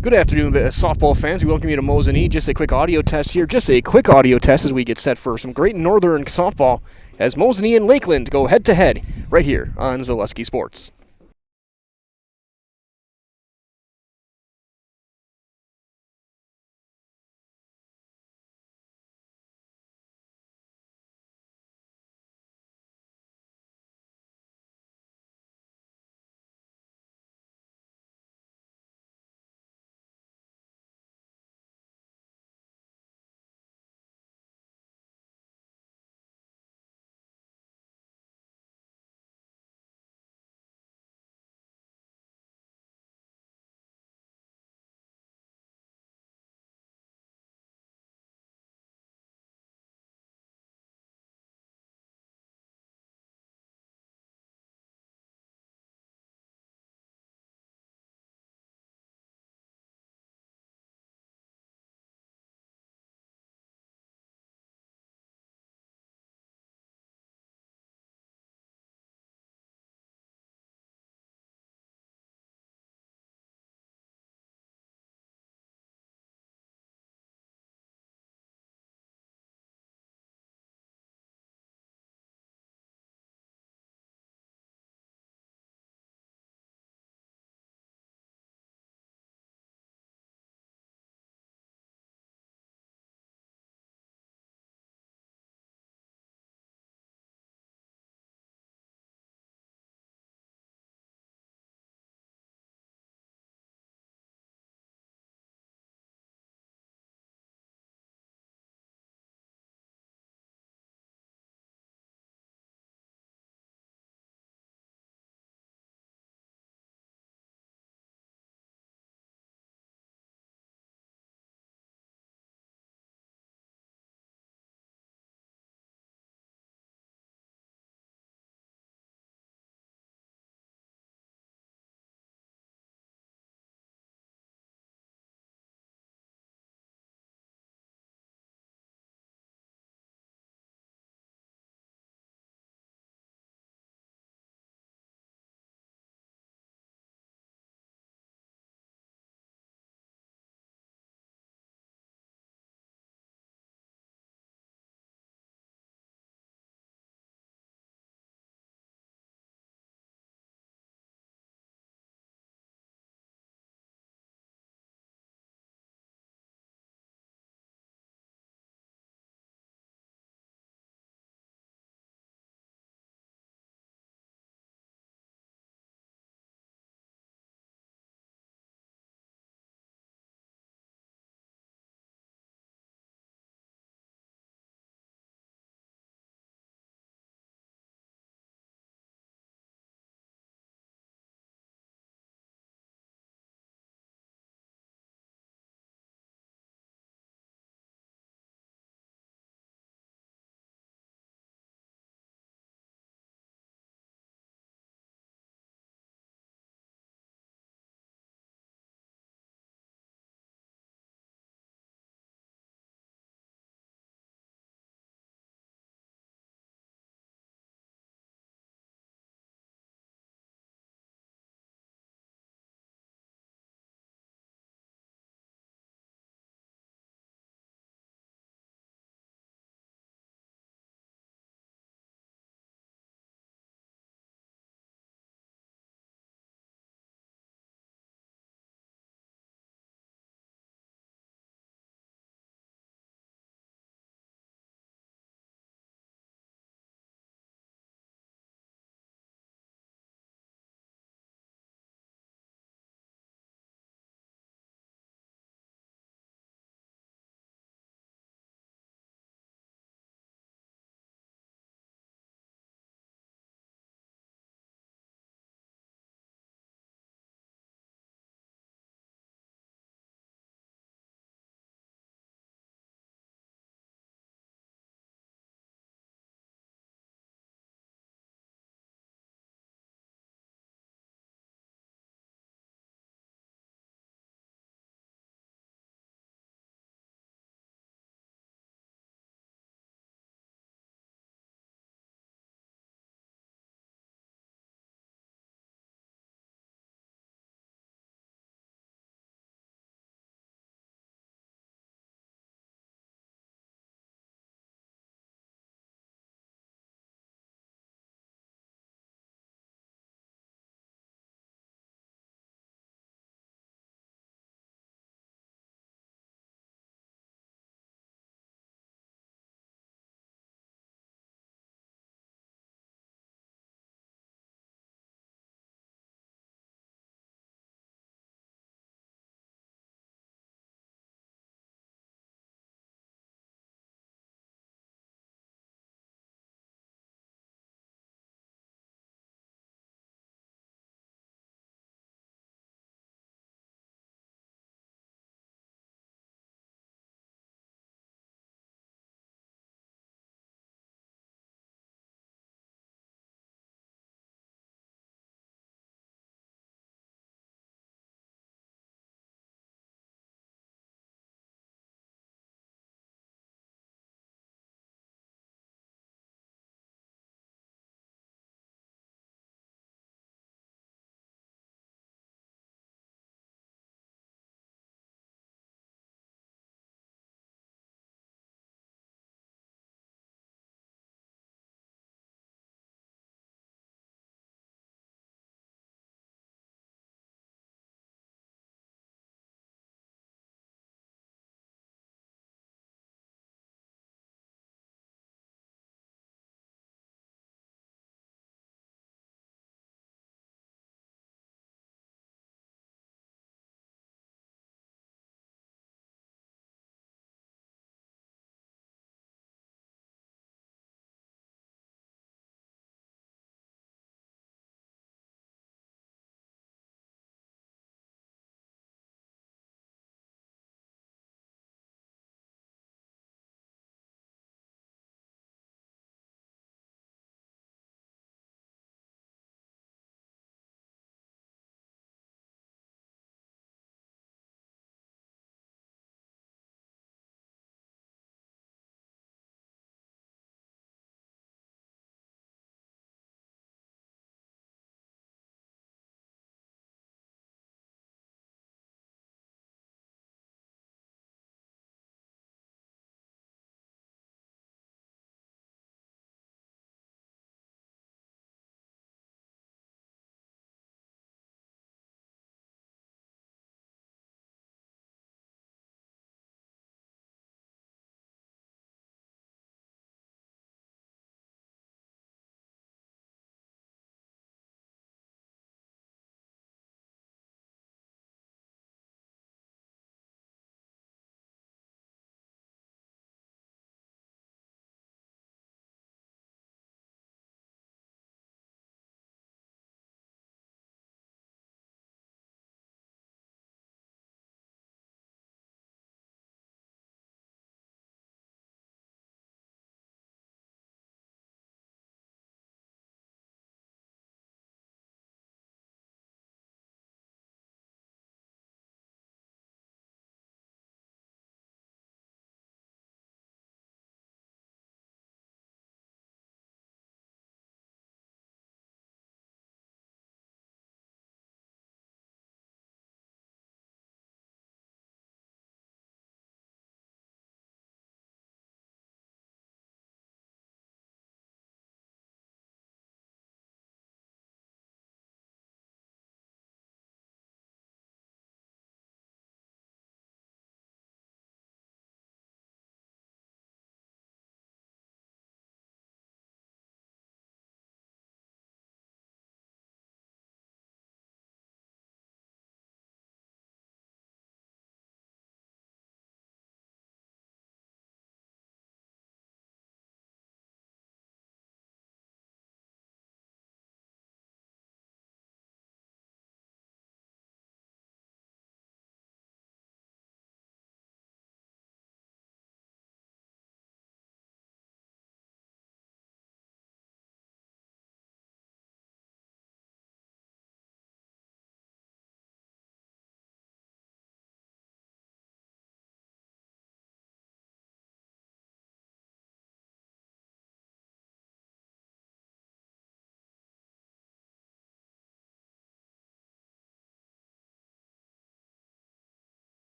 Good afternoon, softball fans. We welcome you to Mosinee. Just a quick audio test here. Just a quick audio test as we get set for some great Northern softball as Mosinee and Lakeland go head-to-head right here on Zaleski Sports.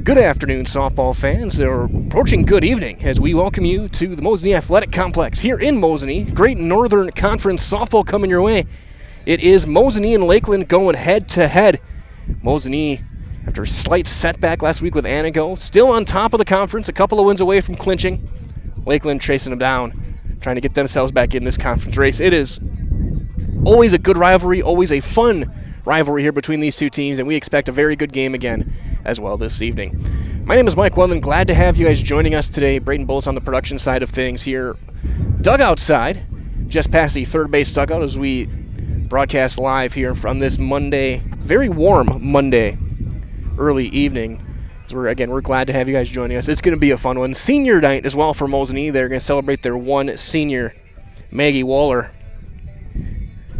Good afternoon, softball fans. They're approaching good evening as we welcome you to the Mosinee Athletic Complex here in Mosinee. Great Northern Conference softball coming your way. It is Mosinee and Lakeland going head-to-head. Mosinee, after a slight setback last week with Anago, still on top of the conference, a couple of wins away from clinching. Lakeland chasing them down, trying to get themselves back in this conference race. It is always a good rivalry, always a fun rivalry here between these two teams, and we expect a very good game again as well this evening. My name is Mike Wellen. Glad to have you guys joining us today. Brayton Bullis on the production side of things here. Dugout side, just past the third base dugout as we broadcast live here from this Monday, very warm Monday early evening. So we're glad to have you guys joining us. It's going to be a fun one. Senior night as well for Mosinee. They're going to celebrate their one senior, Maggie Waller,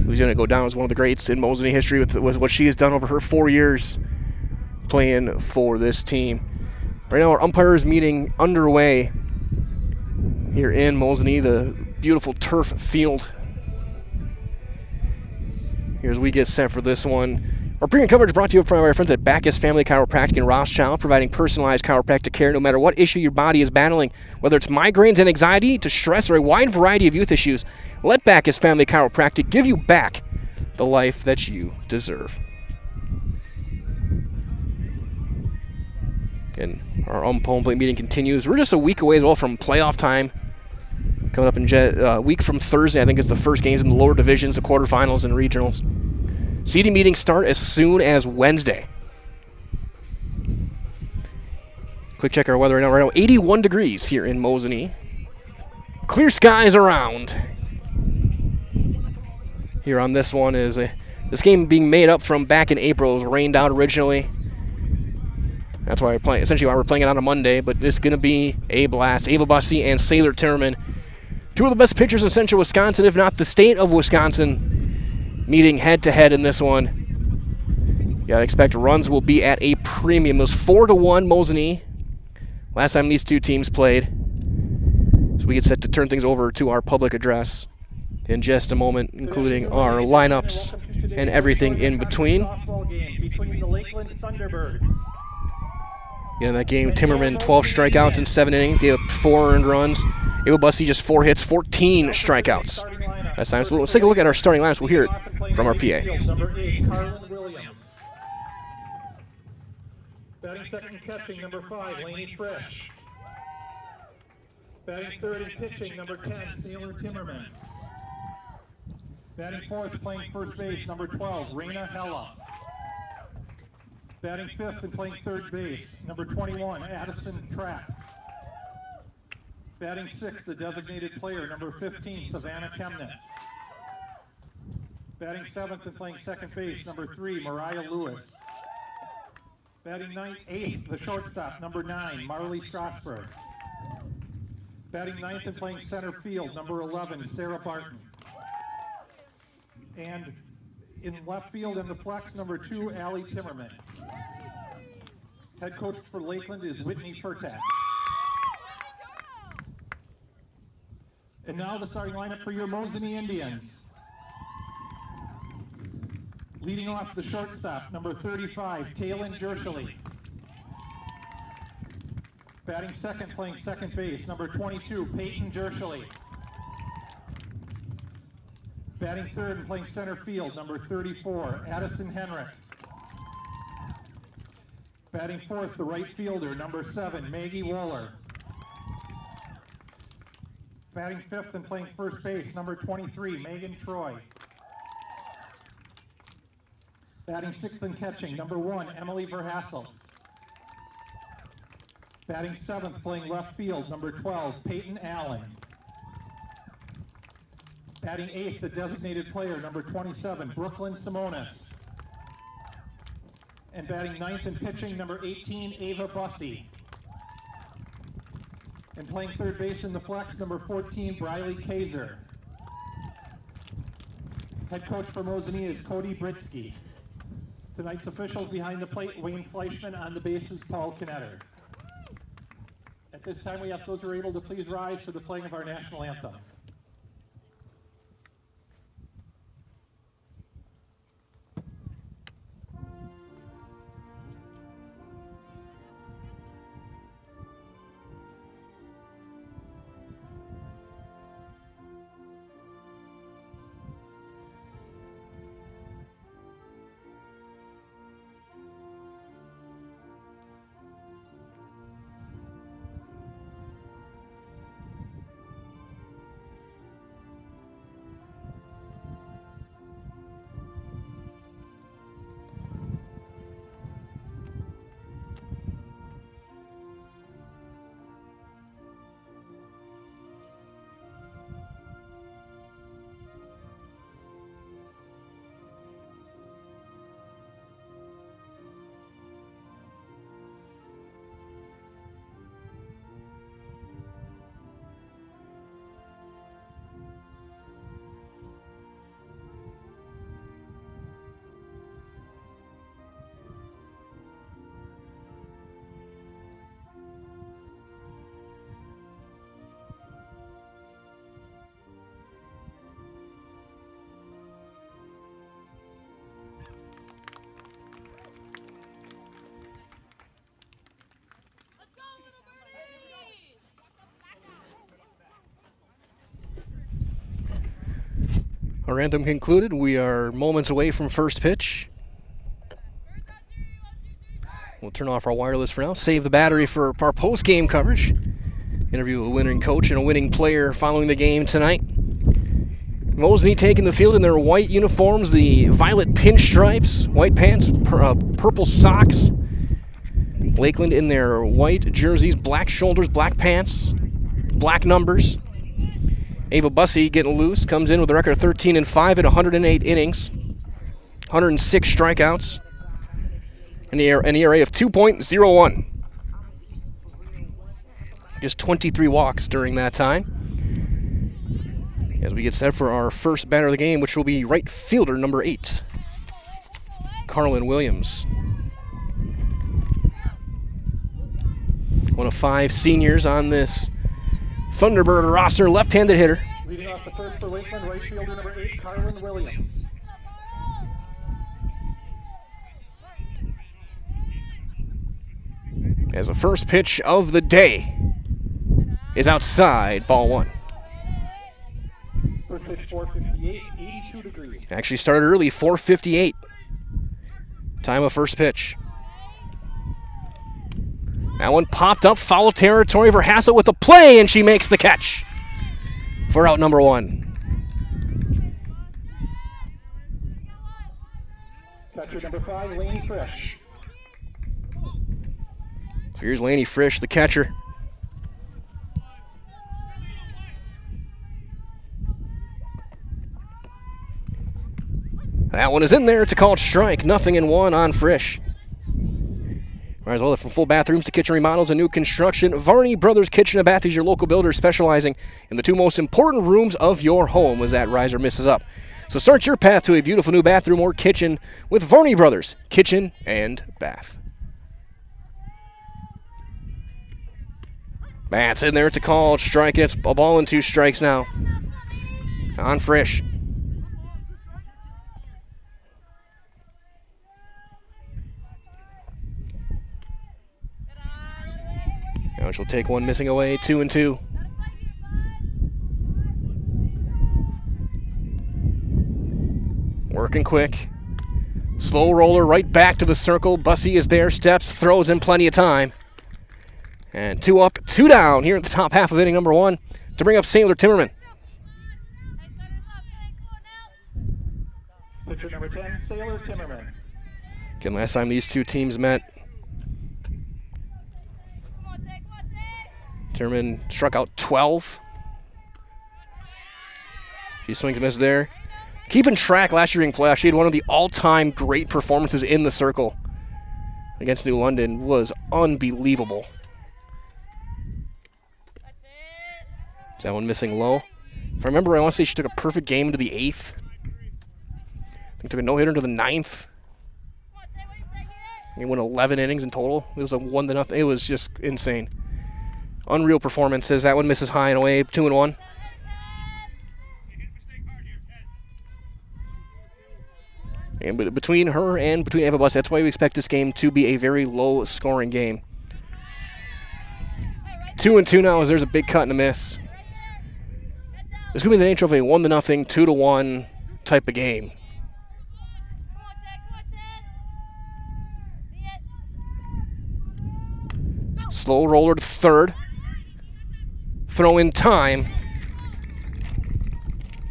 who's going to go down as one of the greats in Mosinee history with what she has done over her 4 years playing for this team. Right now, our umpires meeting underway here in Mosinee, the beautiful turf field. Here as we get set for this one. Our pregame coverage brought to you from our friends at Backus Family Chiropractic in Rothschild, providing personalized chiropractic care no matter what issue your body is battling. Whether it's migraines and anxiety to stress or a wide variety of youth issues, let Backus Family Chiropractic give you back the life that you deserve. And our home plate meeting continues. We're just a week away as well from playoff time. Coming up in a week from Thursday, I think is the first games in the lower divisions, the quarterfinals and regionals. Seeding meetings start as soon as Wednesday. Quick check our weather right now. 81 degrees here in Mosinee. Clear skies around. Here on this one is this game being made up from back in April. It was rained out originally. That's why we're playing. Essentially, why we're playing it on a Monday. But it's going to be a blast. Ava Bussey and Sailor Timmerman, two of the best pitchers in Central Wisconsin, if not the state of Wisconsin, meeting head-to-head in this one. You got to expect runs will be at a premium. It was 4-1 Mosinee last time these two teams played. So we get set to turn things over to our public address in just a moment, including our lineups and everything in between. In that game, Timmerman 12 strikeouts in 7 innings, gave up 4 earned runs. Ava Bussey just 4 hits, 14 strikeouts. That's time. So let's take a look at our starting lineups. We'll hear it from our PA. Number 8, Carlin Williams. Batting second and catching, number 5, Laney Frisch. Batting third and pitching, number 10, Sailor Timmerman. Batting fourth, playing first base, number 12, Raina Hella. Batting fifth and playing third base, number 21, Addison Trapp. Batting sixth, the designated player, number 15, Savannah Kemnitz. Batting seventh and playing second base, number 3, Mariah Lewis. Batting eighth, the shortstop, number 9, Marley Strasberg. Batting ninth and playing center field, number 11, Sarah Barton. And in left field in the flex, number 2, Allie Timmerman. Head coach for Lakeland is Whitney Furtak. And now the starting lineup for your Mosinee Indians. Leading off the shortstop, number 35, Taylin Jershely. Batting second, playing second base, number 22, Peyton Jershely. Batting third and playing center field, number 34, Addison Henrik. Batting fourth, the right fielder, number 7, Maggie Waller. Batting fifth and playing first base, number 23, Megan Troy. Batting sixth and catching, number 1, Emily Verhassel. Batting seventh, playing left field, number 12, Peyton Allen. Batting eighth, the designated player, number 27, Brooklyn Simonis. And batting ninth and pitching, number 18, Ava Bussey. And playing third base in the flex, number 14, Briley Kaiser. Head coach for Mosinee is Cody Britsky. Tonight's officials behind the plate, Wayne Fleischman. On the bases, Paul Knetter. At this time, we ask those who are able to please rise for the playing of our national anthem. Our anthem concluded. We are moments away from first pitch. We'll turn off our wireless for now. Save the battery for our post-game coverage. Interview with a winning coach and a winning player following the game tonight. Mosinee taking the field in their white uniforms, the violet pinstripes, white pants, purple socks. Lakeland in their white jerseys, black shoulders, black pants, black numbers. Ava Bussey getting loose, comes in with a record of 13-5 at 108 innings, 106 strikeouts, and an ERA of 2.01. Just 23 walks during that time. As we get set for our first batter of the game, which will be right fielder number 8, Carlin Williams. One of 5 seniors on this Thunderbird roster, left-handed hitter. Leading off the first for Lakeland, right fielder number 8, Carlin Williams. As the first pitch of the day is outside, ball 1. First pitch 458, 82 degrees. Actually started early, 4:58. Time of first pitch. That one popped up, foul territory for Hassel with the play, and she makes the catch for out number 1. Catcher number 5, Laney Frisch. So here's Laney Frisch, the catcher. That one is in there. It's a called strike. 0-1 on Frisch. Might as well, from full bathrooms to kitchen remodels and new construction, Varney Brothers Kitchen and Bath is your local builder specializing in the 2 most important rooms of your home as that riser misses up. So start your path to a beautiful new bathroom or kitchen with Varney Brothers Kitchen and Bath. That's in there. It's a called strike. It's a ball and 2 strikes now on Frisch. Now she'll take one missing away, 2-2. Working quick. Slow roller right back to the circle. Bussey is there, steps, throws in plenty of time. And 2 up, 2 down here at the top half of inning number 1 to bring up Sailor Timmerman. Pitcher number 10, Sailor Timmerman. Again, last time these 2 teams met, Timmerman struck out 12. She swings and misses there. Keeping track last year in playoffs, she had one of the all-time great performances in the circle against New London. Was unbelievable. Is that one missing low? If I remember, I want to say she took a perfect game into the 8th. I think took a no-hitter into the 9th. He won 11 innings in total. It was a 1-0. It was just insane. Unreal performance as that one misses high and away, 2-1. And between her and between Ava Bus, that's why we expect this game to be a very low-scoring game. 2-2 now as there's a big cut and a miss. It's going to be the nature of a 1-0, 2-1 type of game. Slow roller to third. Throw in time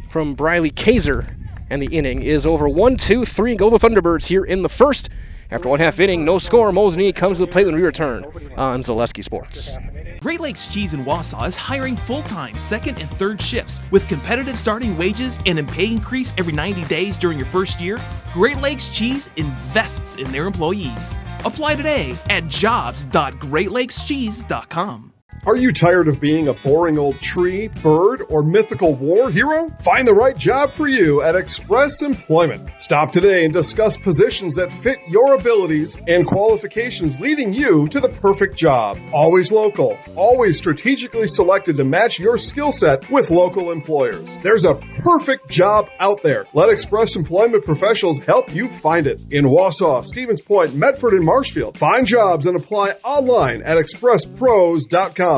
from Briley Kaiser. And the inning is over. 1-2-3 and go the Thunderbirds here in the first. After 1/2 inning, no score. Mosinee comes to the plate when we return on Zaleski Sports. Great Lakes Cheese in Wausau is hiring full-time second and third shifts with competitive starting wages and a pay increase every 90 days during your first year. Great Lakes Cheese invests in their employees. Apply today at jobs.greatlakescheese.com. Are you tired of being a boring old tree, bird, or mythical war hero? Find the right job for you at Express Employment. Stop today and discuss positions that fit your abilities and qualifications, leading you to the perfect job. Always local, always strategically selected to match your skill set with local employers. There's a perfect job out there. Let Express Employment professionals help you find it. In Wausau, Stevens Point, Medford, and Marshfield. Find jobs and apply online at expresspros.com.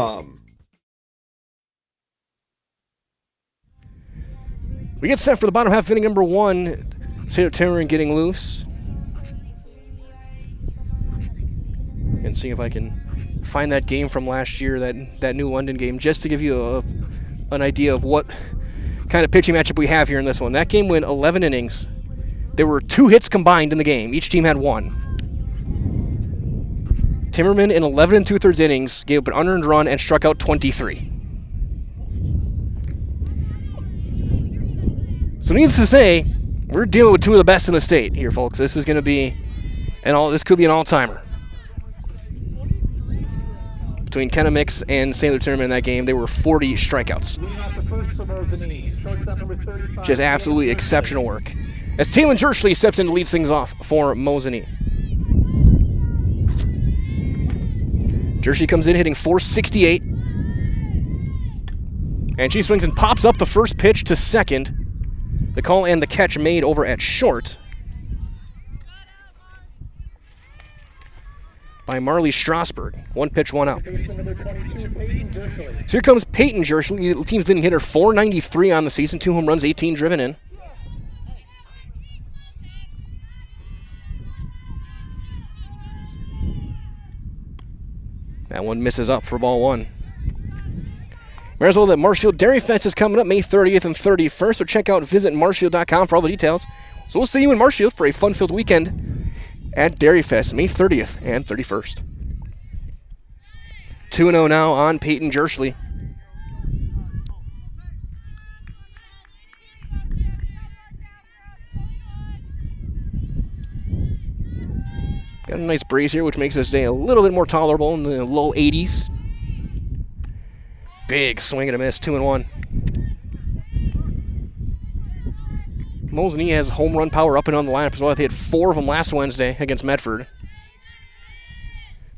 We get set for the bottom half of inning number 1. Taylor Timmerman getting loose. And see if I can find that game from last year, that New London game, just to give you an idea of what kind of pitching matchup we have here in this one. That game went 11 innings. There were 2 hits combined in the game. Each team had 1. Timmerman in 11 2/3 innings gave up an unearned run and struck out 23. So needless to say, we're dealing with 2 of the best in the state here, folks. This is going to be this could be an all-timer. Between Kenna Mix and Sailor Timmerman in that game, there were 40 strikeouts. Just absolutely exceptional work. As Taylor Jersley steps in to lead things off for Mosinee. Jersley comes in hitting .468. And she swings and pops up the first pitch to second. The call and the catch made over at short by Marley Strasburg. 1 pitch, 1 out. So here comes Peyton Jersley. The team's leading hitter, .493 on the season, 2 home runs, 18 driven in. That one misses up for ball 1. Remember as well that Marshfield Dairy Fest is coming up May 30th and 31st, so check out visitmarshfield.com for all the details. So we'll see you in Marshfield for a fun-filled weekend at Dairy Fest, May 30th and 31st. 2-0 now on Peyton Jersley. Got a nice breeze here, which makes this day a little bit more tolerable in the low 80s. Big swing and a miss, 2-1. Mosinee has home run power up and on the lineup as well. They had 4 of them last Wednesday against Medford.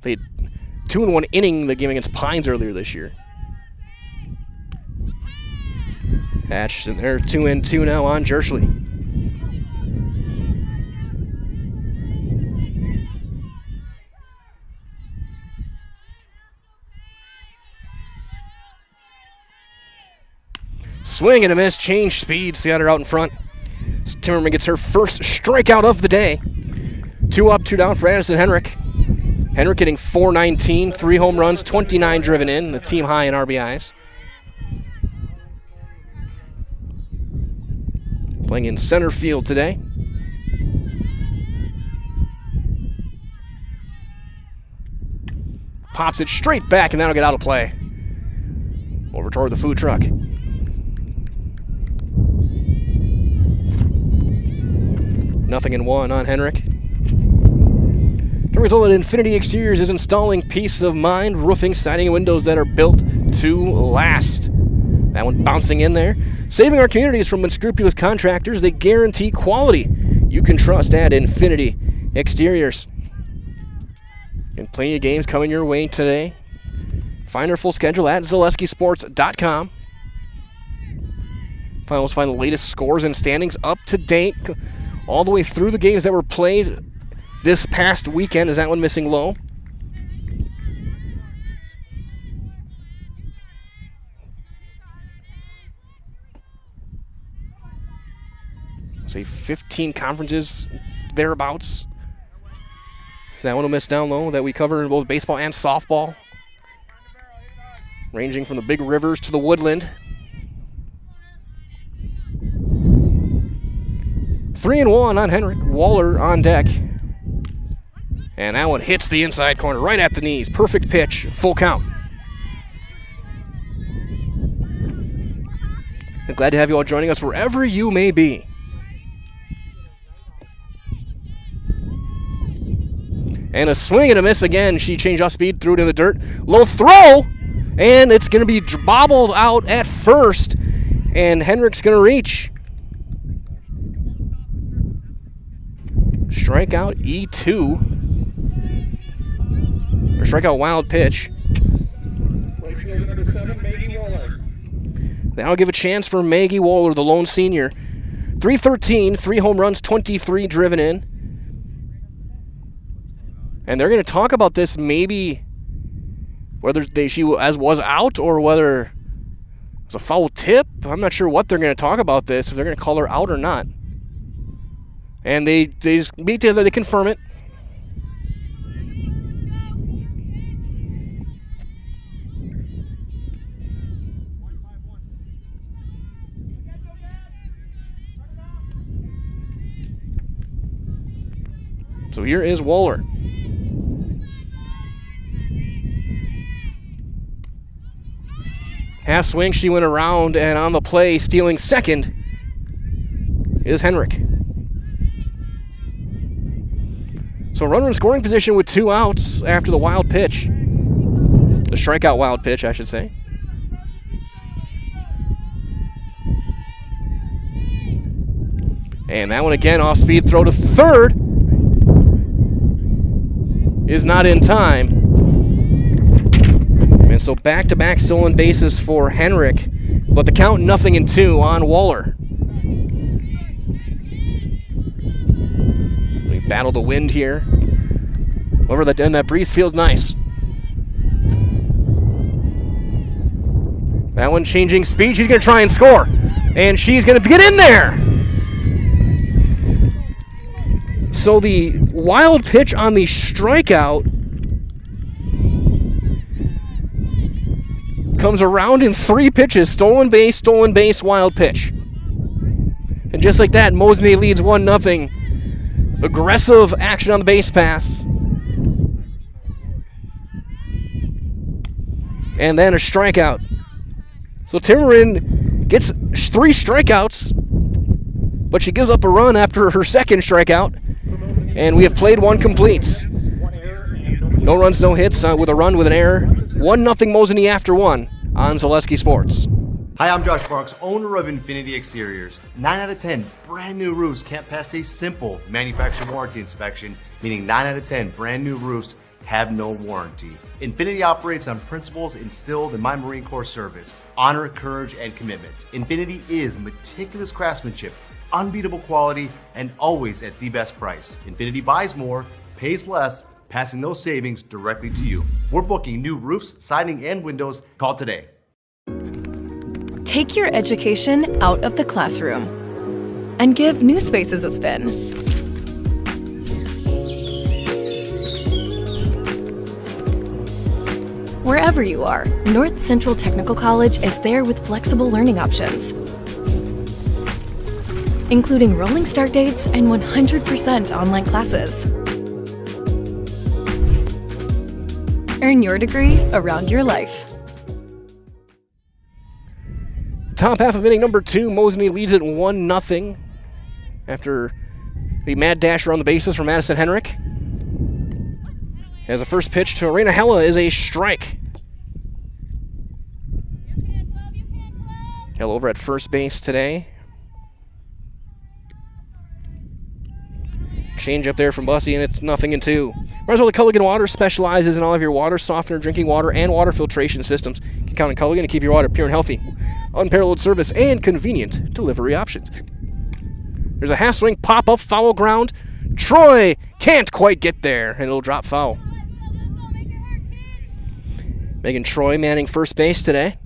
They had 2-1 inning the game against Pines earlier this year. Hatch in there, 2-2 now on Jersley. Swing and a miss, change speeds, got her out in front. Timmerman gets her first strikeout of the day. 2 up, 2 down for Addison Henrik. Henrik hitting .419, 3 home runs, 29 driven in, the team high in RBIs. Playing in center field today. Pops it straight back, and that'll get out of play. Over toward the food truck. Nothing in 1 on Henrik. The result at Infinity Exteriors is installing peace of mind, roofing, siding, and windows that are built to last. That one bouncing in there. Saving our communities from unscrupulous contractors. They guarantee quality you can trust at Infinity Exteriors. And plenty of games coming your way today. Find our full schedule at ZaleskiSports.com. Find the latest scores and standings up to date, all the way through the games that were played this past weekend. Is that one missing low? Say 15 conferences thereabouts. Is that one will miss down low that we cover in both baseball and softball? Ranging from the big rivers to the woodland. 3-1 on Henrik. Waller on deck. And that one hits the inside corner right at the knees. Perfect pitch. Full count. I'm glad to have you all joining us wherever you may be. And a swing and a miss again. She changed off speed, threw it in the dirt. Low throw, and it's going to be bobbled out at first. And Henrik's going to reach. Strikeout E2. Or strikeout wild pitch. That'll give a chance for Maggie Waller, the lone senior. 313, 3 home runs, 23 driven in. And they're going to talk about this maybe whether she was out or whether It's a foul tip. I'm not sure what they're going to talk about this, if they're going to call her out or not. And they just meet together, they confirm it. So here is Waller. Half swing, she went around, and on the play, stealing second, is Henrik. So runner in scoring position with 2 outs after the wild pitch. The strikeout wild pitch, I should say. And that one again, off-speed throw to third. Is not in time. And so back-to-back stolen bases for Henrik, but the count 0-2 on Waller. We battle the wind here. However, that breeze feels nice. That one changing speed. She's going to try and score. And she's going to get in there. So the wild pitch on the strikeout comes around in 3 pitches. Stolen base, wild pitch. And just like that, Mosinee leads 1-0. Aggressive action on the base pass. And then a strikeout. So Timmerin gets 3 strikeouts, but she gives up a run after her second strikeout. And we have played 1 complete. No runs, no hits with a run with an error. 1-0 Mosinee after 1 on Zaleski Sports. Hi, I'm Josh Bronx, owner of Infinity Exteriors. 9 out of 10 brand new roofs can't pass a simple manufacturer warranty inspection, meaning 9 out of 10 brand new roofs have no warranty. Infinity operates on principles instilled in my Marine Corps service: honor, courage, and commitment. Infinity is meticulous craftsmanship, unbeatable quality, and always at the best price. Infinity buys more, pays less, passing those savings directly to you. We're booking new roofs, siding, and windows. Call today. Take your education out of the classroom and give new spaces a spin. Wherever you are, North Central Technical College is there with flexible learning options, including rolling start dates and 100% online classes. Earn your degree around your life. Top half of inning number 2, Mosinee leads it 1-0 after the mad dash around the bases from Madison Henrik. As the first pitch to Arena Hella is a strike. Hella over at first base today. Change up there from Bussy, and it's 0-2. Marswell Culligan Water specializes in all of your water softener, drinking water, and water filtration systems. You can count on Culligan to keep your water pure and healthy. Unparalleled service and convenient delivery options. There's a half swing, pop up, foul ground. Troy can't quite get there, and it'll drop foul. Megan Troy manning first base today.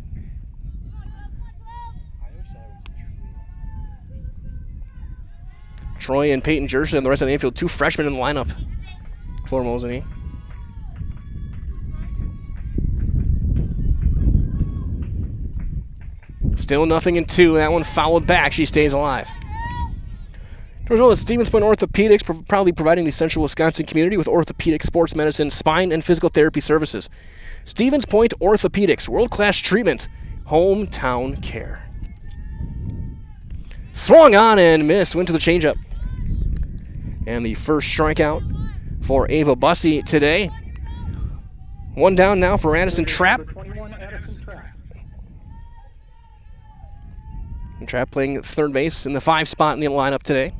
Troy and Peyton Jerson and the rest of the infield, 2 freshmen in the lineup for Mosinee. Still 0-2. That one fouled back. She stays alive. As well as Stevens Point Orthopedics, proudly providing the Central Wisconsin community with orthopedic, sports medicine, spine, and physical therapy services. Stevens Point Orthopedics, world-class treatment, hometown care. Swung on and missed, went to the changeup. And the first strikeout for Ava Bussy today. 1 down now for Addison Trapp. And Trapp playing third base in the 5 spot in the lineup today.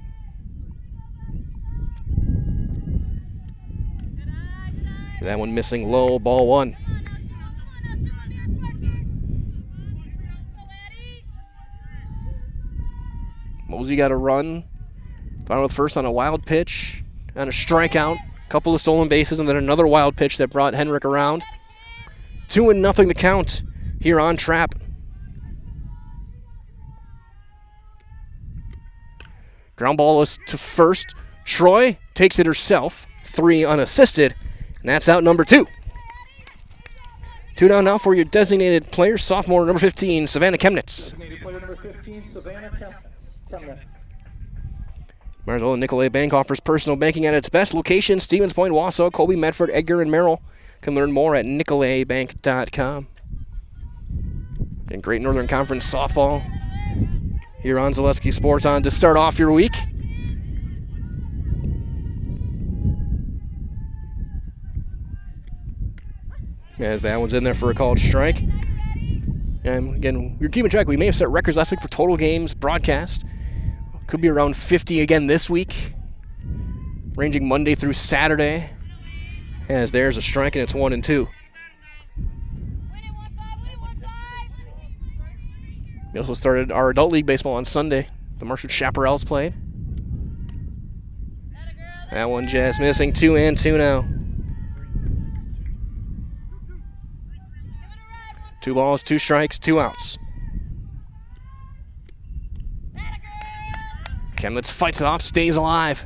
That one missing low, ball 1. Mosey got a run. Final with first on a wild pitch and a strikeout. A couple of stolen bases and then another wild pitch that brought Henrik around. 2-0 the count here on Trapp. Ground ball is to first. Troy takes it herself. 3 unassisted. And that's out number 2. 2 down now for your designated player, sophomore number 15, Savannah Chemnitz. Designated player number 15, Savannah Chemnitz. Marsville and Nicolay Bank offers personal banking at its best. Location, Stevens Point, Wausau, Colby, Medford, Edgar, and Merrill. Can learn more at nicolaybank.com. And Great Northern Conference softball here on Zaleski Sports on to start off your week. As that one's in there for a called strike. And again, you're keeping track. We may have set records last week for total games broadcast. Could be around 50 again this week, ranging Monday through Saturday. As there's a strike, and it's 1-2. We also started our adult league baseball on Sunday. The Marshwood Chaparrals played. That one just missing. 2-2 now. 2 balls, 2 strikes, 2 outs. Chemnitz fights it off, stays alive.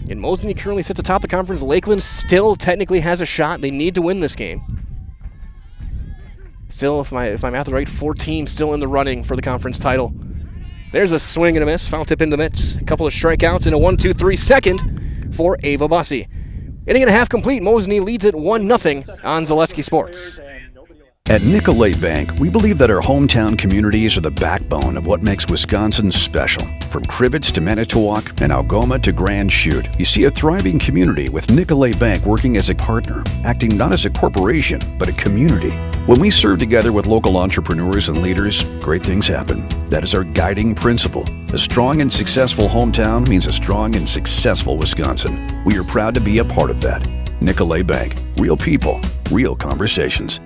And Mosinee currently sits atop the conference. Lakeland still technically has a shot. They need to win this game. Still, if my math is right, 4 teams still in the running for the conference title. There's a swing and a miss. Foul tip into the mitts. A couple of strikeouts and a 1-2-3 second for Ava Bussey. Inning and a half complete. Mosinee leads it 1-0 on Zaleski Sports. At Nicolay Bank, we believe that our hometown communities are the backbone of what makes Wisconsin special. From Crivets to Manitowoc and Algoma to Grand Chute, you see a thriving community with Nicolay Bank working as a partner, acting not as a corporation, but a community. When we serve together with local entrepreneurs and leaders, great things happen. That is our guiding principle. A strong and successful hometown means a strong and successful Wisconsin. We are proud to be a part of that. Nicolay Bank. Real people, real conversations.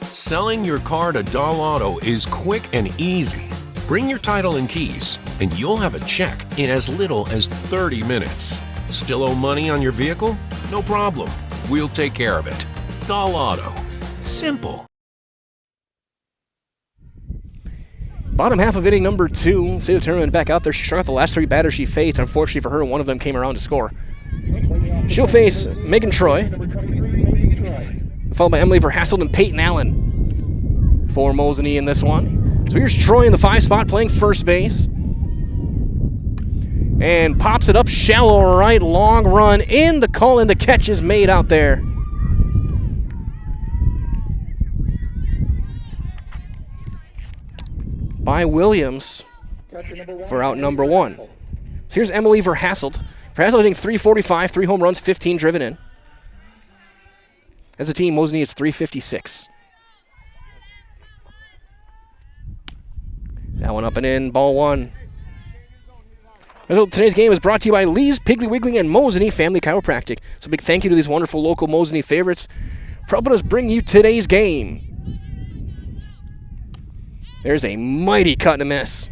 Selling your car to Dahl Auto is quick and easy. Bring your title and keys, and you'll have a check in as little as 30 minutes. Still owe money on your vehicle? No problem. We'll take care of it. Dahl Auto. Simple. Bottom half of inning number 2. State of tournament back out there. She struck out the last 3 batters she faced. Unfortunately for her, one of them came around to score. She'll face Megan Troy, followed by Emily Verhasselt and Peyton Allen for Mosinee in this one. So here's Troy in the 5 spot playing first base. And pops it up shallow right, long run in the call, and the catch is made out there. By Williams for out number 1. So here's Emily Verhasselt. Verhasselt hitting .345, 3 home runs, 15 driven in. As a team, Mosinee, it's .356. That one up and in, ball 1. Today's game is brought to you by Lee's Piggly Wiggly and Mosinee Family Chiropractic. So big thank you to these wonderful local Mosinee favorites for helping us bring you today's game. There's a mighty cut and a miss.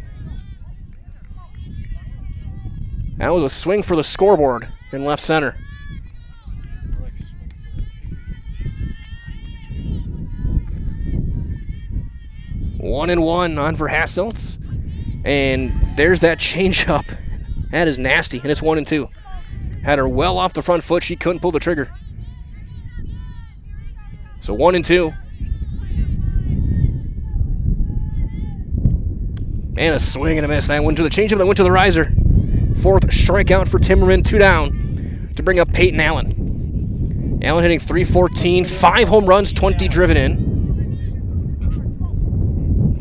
That was a swing for the scoreboard in left center. One and one on Verhasselt. And there's that changeup. That is nasty, and it's 1-2. Had her well off the front foot. She couldn't pull the trigger. So 1-2. And a swing and a miss. That went to the changeup, that went to the riser. 4th strikeout for Timmerman, 2 down to bring up Peyton Allen. Allen hitting .314, 5 home runs, 20 driven in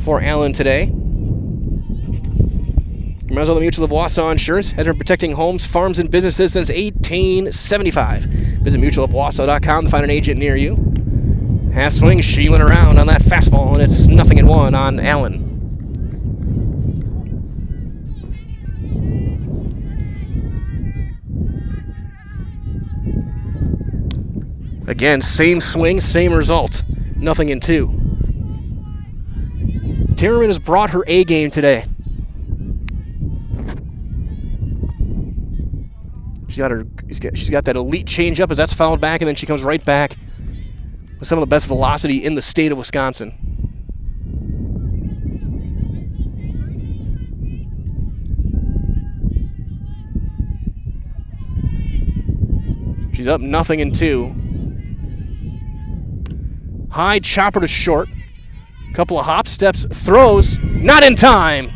for Allen today. Marsville Mutual of Wausau Insurance has been protecting homes, farms, and businesses since 1875. Visit mutualofwausau.com to find an agent near you. Half swing, she went around on that fastball, and it's 0-1 on Allen. Again, same swing, same result. 0-2. Timmerman has brought her A game today. She's got that elite changeup as that's fouled back, and then she comes right back with some of the best velocity in the state of Wisconsin. She's up 0-2. High chopper to short. Couple of hop steps, throws, not in time.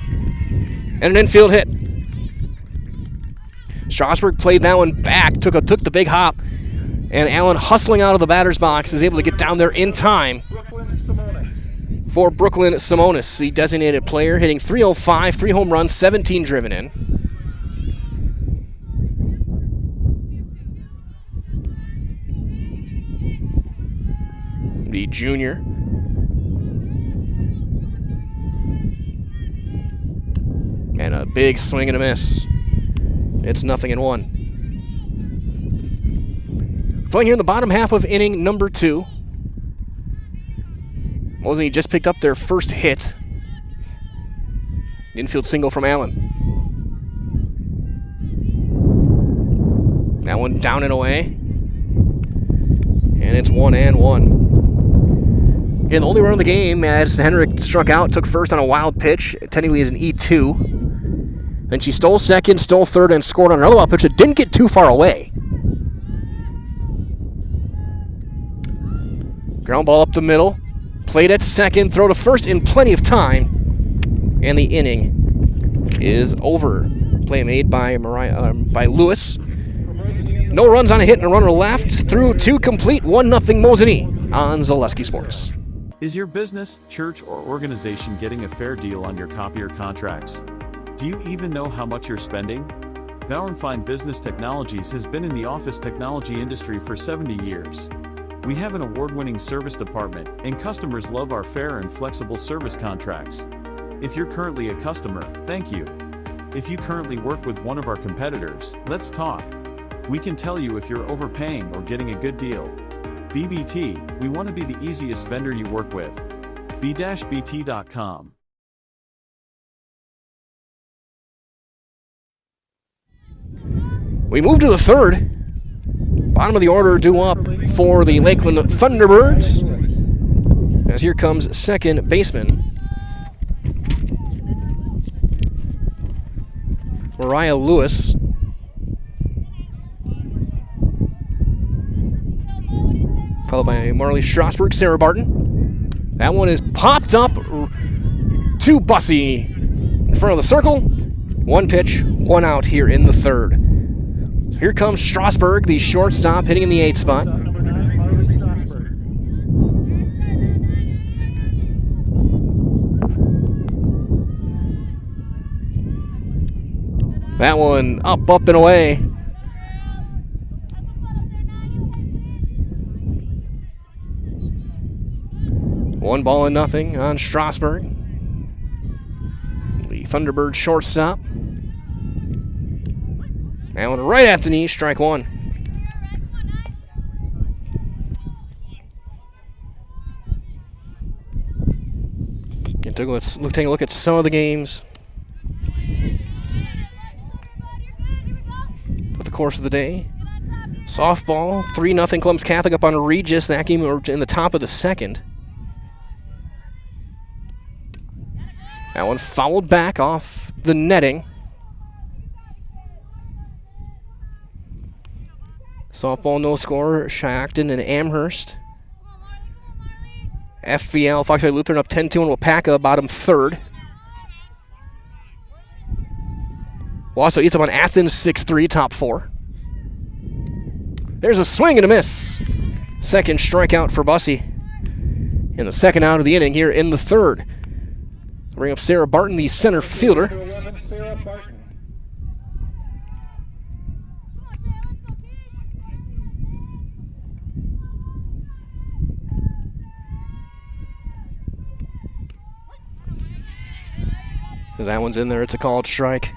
And an infield hit. Strasburg played that one back, took the big hop, and Allen, hustling out of the batter's box, is able to get down there in time for Brooklyn Simonis, the designated player, hitting .305, 3 home runs, 17 driven in. The junior. And a big swing and a miss. It's 0-1. Playing here in the bottom half of inning number 2. Mosinee just picked up their first hit. Infield single from Allen. That one down and away. And it's 1-1. Again, the only run of the game as Henrik struck out, took first on a wild pitch. Technically is an E2. Then she stole second, stole third, and scored on another wild pitch that didn't get too far away. Ground ball up the middle. Played at second, throw to first in plenty of time. And the inning is over. Play made by Lewis. No runs on a hit and a runner left. Through 2 complete, 1-0 Mosinee on Zaleski Sports. Is your business, church, or organization getting a fair deal on your copier contracts? Do you even know how much you're spending? Bauer & Fine Business Technologies has been in the office technology industry for 70 years. We have an award-winning service department, and customers love our fair and flexible service contracts. If you're currently a customer, thank you. If you currently work with one of our competitors, let's talk. We can tell you if you're overpaying or getting a good deal. BBT, we want to be the easiest vendor you work with. b-bt.com. We move to the third. Bottom of the order due up for the Lakeland Thunderbirds. As here comes second baseman Mariah Lewis. Followed by Marley Strasburg, Sarah Barton. That one is popped up to Bussy in front of the circle. 1 pitch, 1 out here in the third. So here comes Strasburg, the shortstop, hitting in the 8th spot. That one up and away. One ball and nothing on Strasburg. The Thunderbird shortstop. That one right at the knee, strike 1. Let's take a look at some of the games of the course of the day. Softball, 3-0 Columbus Catholic up on Regis. That game in the top of the second. That one fouled back off the netting. Softball no score, Shackton and Amherst. FVL, Fox Valley Lutheran up 10-2 on Wapaka, bottom third. Wausau East up on Athens 6-3, top 4. There's a swing and a miss. Second strikeout for Bussy. In the second out of the inning here in the third. Bring up Sarah Barton, the center fielder. As that one's in there, it's a called strike.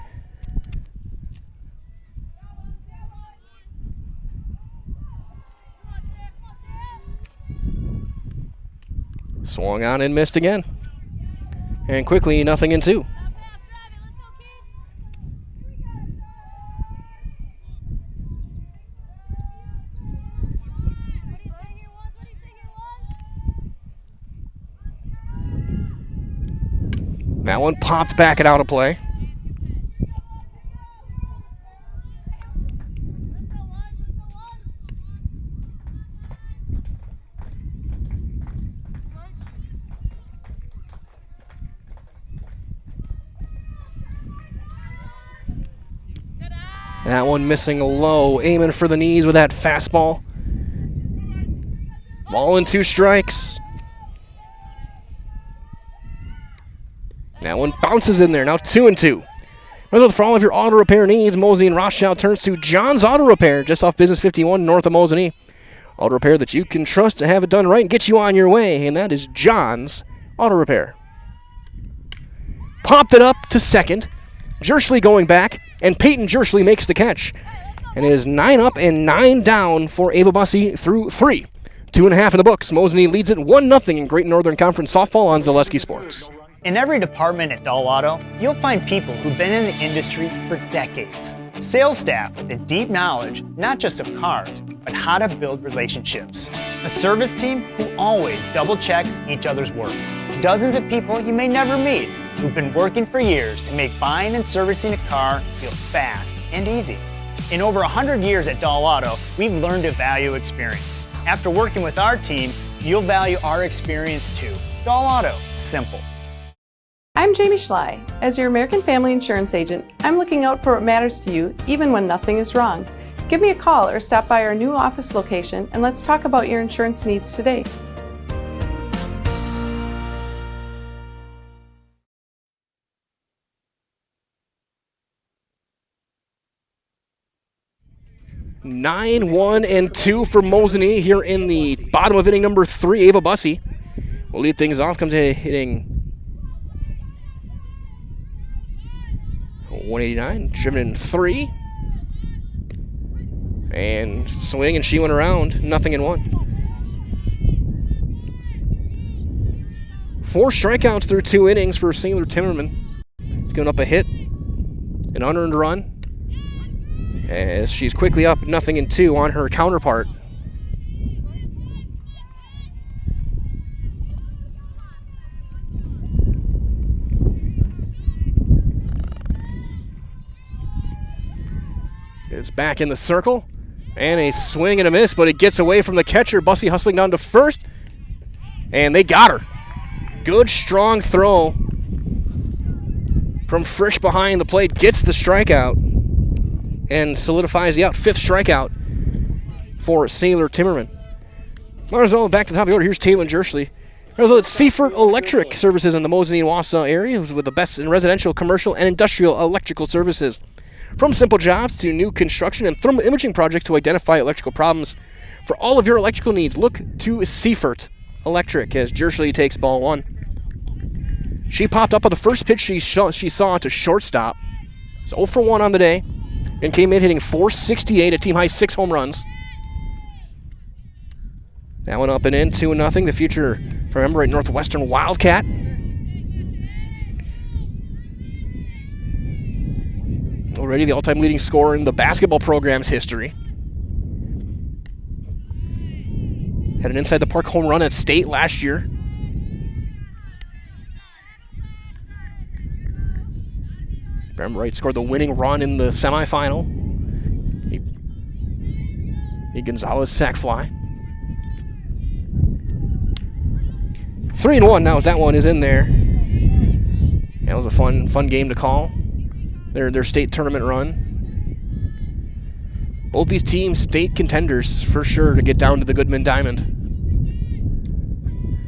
Swung on and missed again. And quickly, 0-2. That one popped back and out of play. That one missing low, aiming for the knees with that fastball. Ball and 2 strikes. That one bounces in there, now 2-2. For all of your auto repair needs, Mosinee and Rothschild turns to John's Auto Repair, just off Business 51 north of Mosinee. Auto repair that you can trust to have it done right and get you on your way, and that is John's Auto Repair. Popped it up to second. Jerschley going back, and Peyton Jerschley makes the catch. And it is 9 up and 9 down for Ava Bussey through 3. 2.5 in the books. Mosinee leads it 1-0 in Great Northern Conference softball on Zaleski Sports. In every department at Dahl Auto, you'll find people who've been in the industry for decades. Sales staff with a deep knowledge, not just of cars, but how to build relationships. A service team who always double checks each other's work. Dozens of people you may never meet who've been working for years to make buying and servicing a car feel fast and easy. In over 100 years at Dahl Auto, we've learned to value experience. After working with our team, you'll value our experience too. Dahl Auto, simple. I'm Jamie Schley. As your American Family Insurance agent, I'm looking out for what matters to you, even when nothing is wrong. Give me a call or stop by our new office location and let's talk about your insurance needs today. Nine, 1-2 for Mosinee here in the bottom of inning number 3. Ava Bussey will lead things off. Comes in hitting 189, driven in 3. And swing, and she went around. 0-1. 4 strikeouts through 2 innings for Sailor Timmerman. He's giving up a hit, an unearned run, as she's quickly up 0-2 on her counterpart. It's back in the circle, and a swing and a miss, but it gets away from the catcher. Bussey hustling down to first, and they got her. Good, strong throw from Frisch behind the plate, gets the strikeout, and solidifies the out. 5th strikeout for Sailor Timmerman. Might as well back to the top of the order. Here's Taylor Jerschley. It's Seifert Electric Services in the Mosinee and Wausau area, with the best in residential, commercial, and industrial electrical services. From simple jobs to new construction and thermal imaging projects to identify electrical problems. For all of your electrical needs, look to Seifert Electric as Jerschley takes ball 1. She popped up on the first pitch she saw to shortstop. It's 0 for 1 on the day, and came in hitting .468, a team-high 6 home runs. That one up and in, 2-0. The future, remember, at Northwestern Wildcat. Already the all-time leading scorer in the basketball program's history. Had an inside-the-park home run at state last year. Remember, right, scored the winning run in the semifinal. A Gonzalez sac fly. 3-1 now as that one is in there. That was a fun game to call. Their state tournament run. Both these teams state contenders for sure to get down to the Goodman Diamond.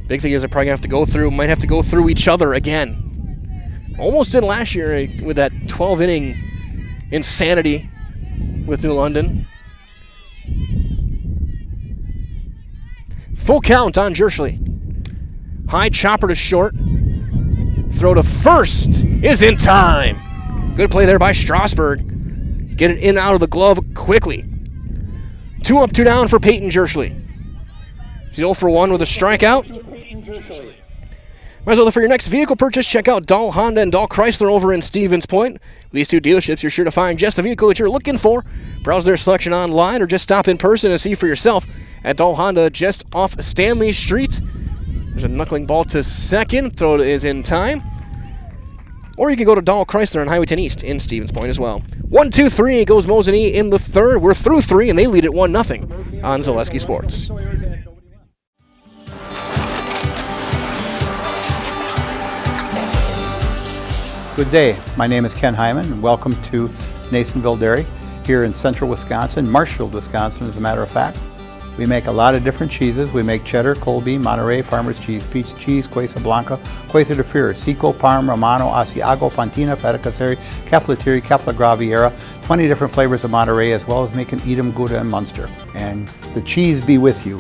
Big thing is they're probably might have to go through each other again. Almost did last year with that 12-inning insanity with New London. Full count on Jerschley. High chopper to short. Throw to first is in time. Good play there by Strasburg. Get it in out of the glove quickly. 2 up, 2 down for Peyton Jerschley. She's 0 for 1 with a strikeout. Might as well, for your next vehicle purchase, check out Dahl Honda and Dahl Chrysler over in Stevens Point. With these 2 dealerships, you're sure to find just the vehicle that you're looking for. Browse their selection online or just stop in person and see for yourself at Dahl Honda just off Stanley Street. There's a knuckling ball to second. Throw is in time. Or you can go to Dahl Chrysler on Highway 10 East in Stevens Point as well. 1-2-3 goes Mosinee in the 3rd. We're through 3, and they lead at 1-0 on Zaleski Sports. Good day. My name is Ken Hyman, and welcome to Nasonville Dairy. here in central Wisconsin, Marshfield, Wisconsin, as a matter of fact. We make a lot of different cheeses. We make cheddar, Colby, Monterey, Farmer's Cheese, Peach Cheese, Quesa Blanca, Quesa de Freer, Seco, Parm, Romano, Asiago, Fontina, Feta Caseri, Caflateri, Cafla Graviera, 20 different flavors of Monterey, as well as making Edam, Gouda, and Munster. And the cheese be with you.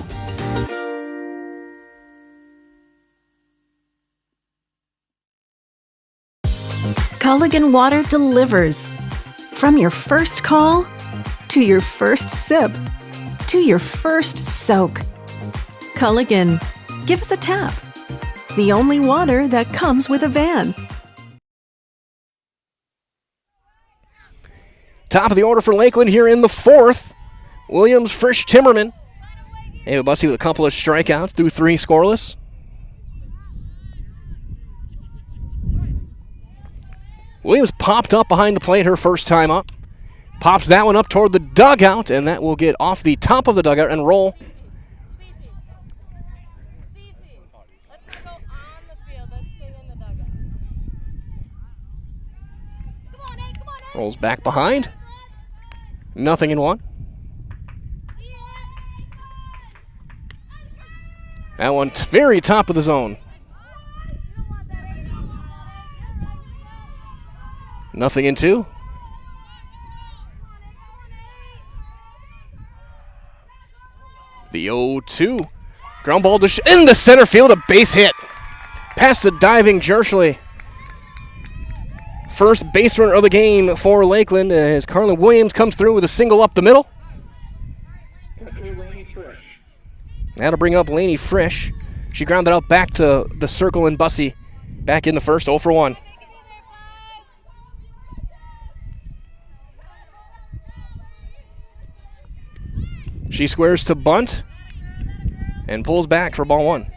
Culligan Water delivers. From your first call, to your first sip, to your first soak. Culligan, give us a tap. The only water that comes with a van. Top of the order for Lakeland here in the fourth. Williams, Frisch, Timmerman. Ava Bussey with a couple of strikeouts through 3 scoreless. Williams popped up behind the plate her first time up. Pops that one up toward the dugout, and that will get off the top of the dugout and roll. Rolls back behind. Nothing in one. That one very top of the zone. Nothing in 2. The 0-2. Ground ball in the center field, a base hit. Past the diving Jerschley. First base runner of the game for Lakeland as Carlin Williams comes through with a single up the middle. That'll bring up Laney Frisch. She grounded out back to the circle and Bussey back in the first, 0 for 1. She squares to bunt and pulls back for ball 1.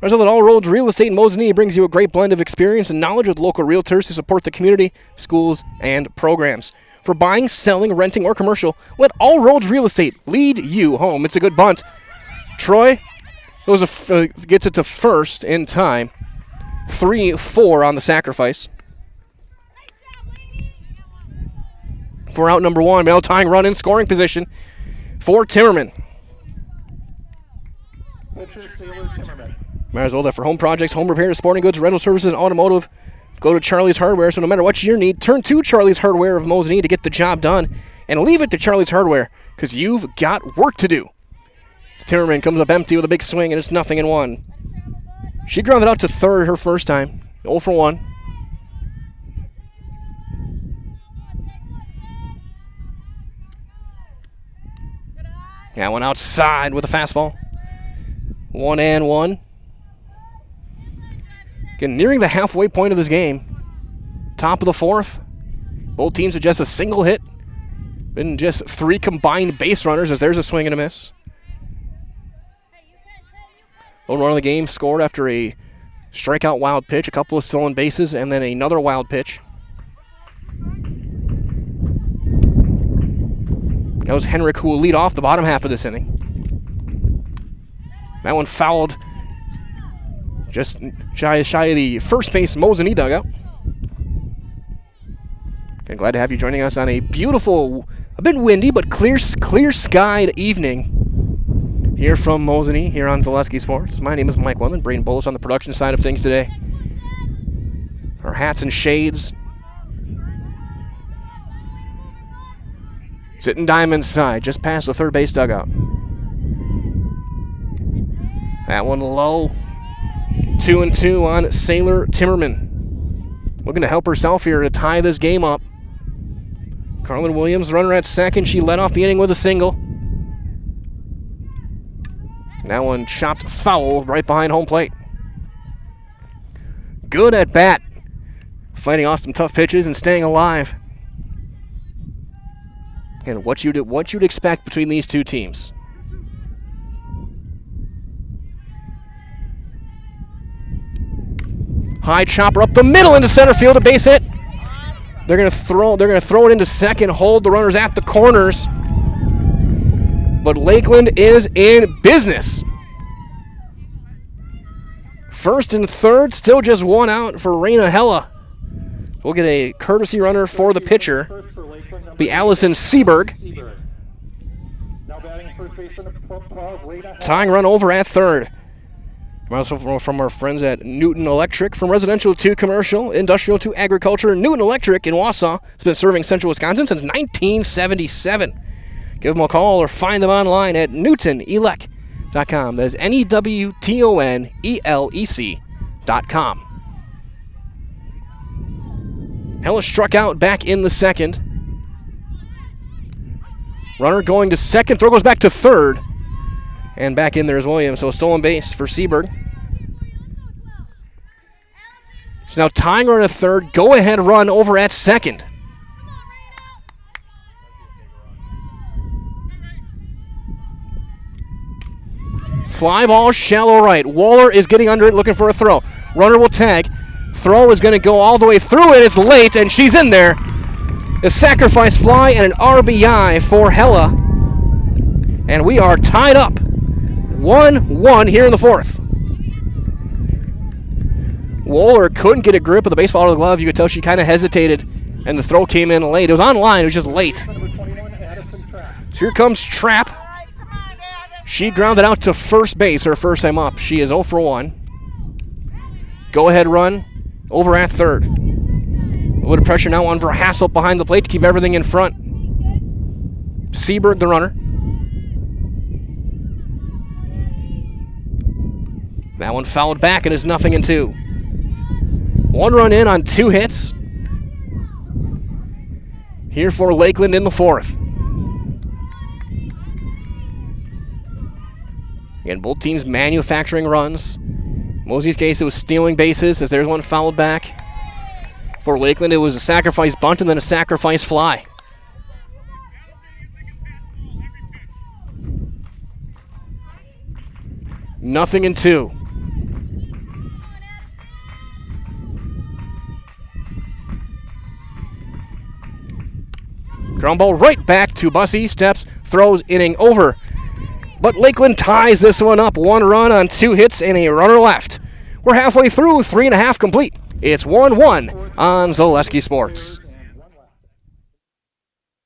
All Roads Real Estate in Mosinee brings you a great blend of experience and knowledge with local realtors who support the community, schools, and programs. For buying, selling, renting, or commercial, let All Roads Real Estate lead you home. It's a good bunt. Troy gets it to first in time. 3-4 on the sacrifice. For out number 1, now tying run in scoring position for Timmerman. Might as well that for home projects, home repairs, sporting goods, rental services, and automotive, go to Charlie's Hardware. So no matter what your need, turn to Charlie's Hardware of Mosinee to get the job done, and leave it to Charlie's Hardware because you've got work to do. Timmerman comes up empty with a big swing, and it's nothing in 1. She grounded out to third her first time, 0 for 1. That one outside with a fastball. 1-1. Again, nearing the halfway point of this game. Top of the 4th. Both teams with just a single hit. Been just 3 combined base runners as there's a swing and a miss. Lone run of the game scored after a strikeout wild pitch, a couple of stolen bases, and then another wild pitch. That was Henrik who will lead off the bottom half of this inning. That one fouled just shy of the first base Mosinee dugout. And glad to have you joining us on a beautiful, a bit windy, but clear skied evening here from Mosinee, here on Zaleski Sports. My name is Mike Wellman, Braden Bullish on the production side of things today. Our hats and shades. Sitting diamond side, just past the third base dugout. That one low. 2-2 on Sailor Timmerman. Looking to help herself here to tie this game up. Carlin Williams, runner at second. She led off the inning with a single. That one chopped foul right behind home plate. Good at bat. Fighting off some tough pitches and staying alive. And what you'd expect between these two teams. High chopper up the middle into center field, a base hit. They're gonna throw it into second, hold the runners at the corners. But Lakeland is in business. First and third, still just 1 out for Raina Hella. We'll get a courtesy runner for the pitcher. Be Allison Seberg. Now batting first baseman, 12, Leda. Tying run over at third. Also from our friends at Newton Electric, from residential to commercial, industrial to agriculture, Newton Electric in Wausau has been serving central Wisconsin since 1977. Give them a call or find them online at newtonelec.com. That is NEWTONELEC.com. Hella struck out back in the second. Runner going to second, throw goes back to third. And back in there is Williams, so a stolen base for Seberg. So now tying run at third, go-ahead run over at second. Fly ball, shallow right. Waller is getting under it, looking for a throw. Runner will tag. Throw is going to go all the way through it. It's late, and she's in there. A sacrifice fly and an RBI for Hella. And we are tied up 1-1 here in the fourth. Waller couldn't get a grip of the baseball out of the glove. You could tell she kind of hesitated, and the throw came in late. It was on line. It was just late. So here comes Trapp. She grounded out to first base her first time up. She is 0 for 1. Go-ahead run over at third. A little bit of pressure now on Verhassel behind the plate to keep everything in front. Seberg, the runner. That one fouled back and is 0-2. 1 run in on 2 hits. Here for Lakeland in the fourth. Again, both teams manufacturing runs. Mosie's case, it was stealing bases as there's one fouled back. For Lakeland, it was a sacrifice bunt and then a sacrifice fly. Nothing in 2. Ground ball right back to Bussey. Steps, throws, inning over. But Lakeland ties this one up. 1 run on 2 hits and a runner left. We're halfway through, 3.5 complete. It's 1-1 on Zaleski Sports.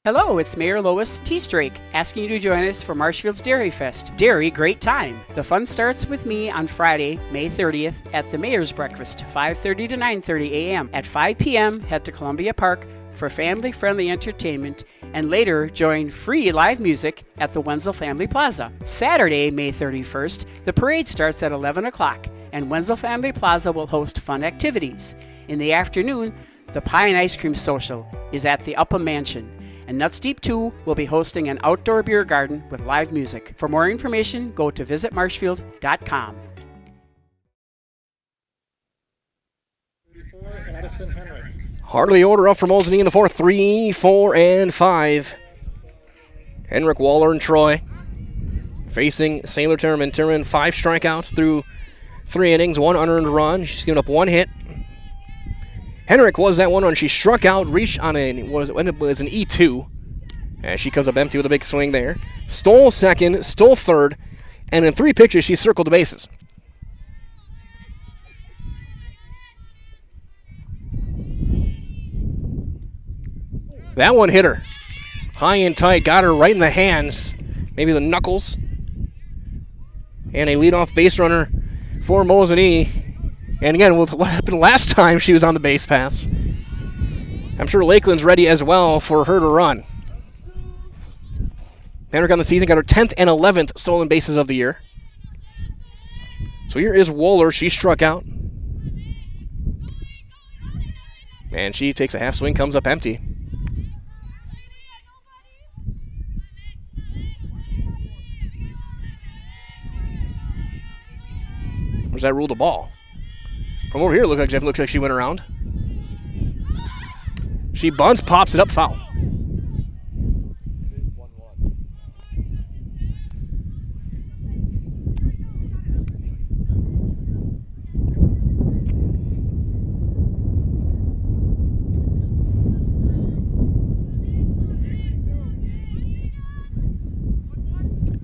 Hello, it's Mayor Lois Teastrake asking you to join us for Marshfield's Dairy Fest. Dairy, great time. The fun starts with me on Friday, May 30th at the Mayor's Breakfast, 5:30 to 9:30 a.m. At 5 p.m., head to Columbia Park for family-friendly entertainment, and later join free live music at the Wenzel Family Plaza. Saturday, May 31st, the parade starts at 11 o'clock, and Wenzel Family Plaza will host fun activities. In the afternoon, the Pie and Ice Cream Social is at the Upham Mansion, and Nuts Deep 2 will be hosting an outdoor beer garden with live music. For more information, go to visitmarshfield.com. Hardly order up for Mosinee in the fourth. 3, 4, and 5. Henrik, Waller, and Troy facing Sailor Timmerman. Timmerman 5 strikeouts through 3 innings, 1 unearned run. She's given up 1 hit. Henrik was that 1 run. She struck out, reached on it was an E2. And she comes up empty with a big swing there. Stole second, stole third, and in 3 pitches she circled the bases. That one hit her. High and tight, got her right in the hands, maybe the knuckles. And a leadoff base runner for Mosinee. And again, with what happened last time she was on the base paths, I'm sure Lakeland's ready as well for her to run. Henrik on the season got her 10th and 11th stolen bases of the year. So here is Waller. She struck out. And she takes a half swing, comes up empty. Where's that rule the ball? From over here, it looks like she went around. She bunts, pops it up, foul.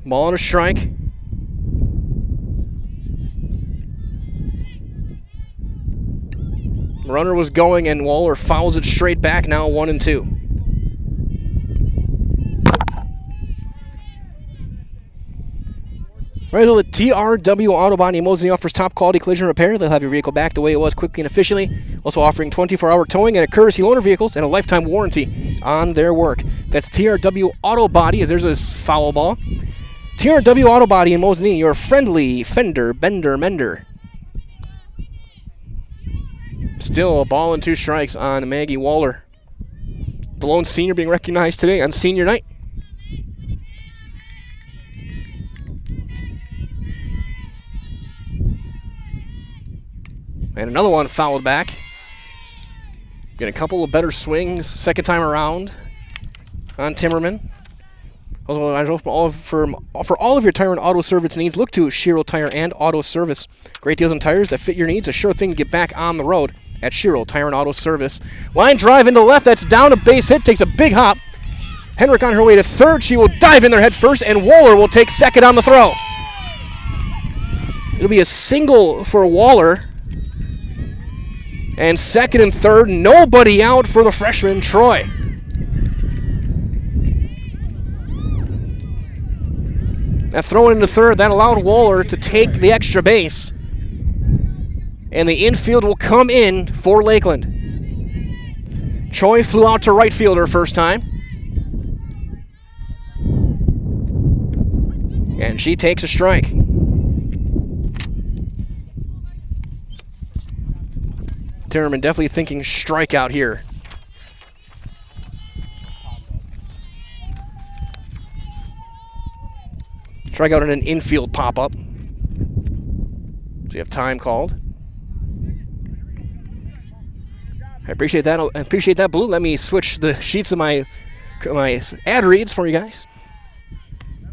Ball on a strike. Runner was going and Waller fouls it straight back, now 1-2. Right, the TRW Auto Body in Mosinee offers top quality collision repair. They'll have your vehicle back the way it was quickly and efficiently. Also offering 24-hour towing and a courtesy loaner vehicles and a lifetime warranty on their work. That's TRW Auto Body, as there's a foul ball. TRW Auto Body in Mosinee, your friendly fender bender mender. Still a ball and 2 strikes on Maggie Waller. The lone senior being recognized today on senior night. And another one fouled back. Get a couple of better swings second time around on Timmerman. Also, for all of your tire and auto service needs, look to Shiro Tire and Auto Service. Great deals on tires that fit your needs. A sure thing to get back on the road at Shiro Tire and Auto Service. Line drive into left. That's down, a base hit. Takes a big hop. Henrik on her way to third. She will dive in there head first, and Waller will take second on the throw. It'll be a single for Waller. And second and third, nobody out for the freshman, Troy. That throw into third, that allowed Waller to take the extra base. And the infield will come in for Lakeland. Troy flew out to right field her first time. And she takes a strike. Timmerman definitely thinking strikeout here. Strikeout in an infield pop-up. So you have time called. I appreciate that. I appreciate that, Blue. Let me switch the sheets of my ad reads for you guys.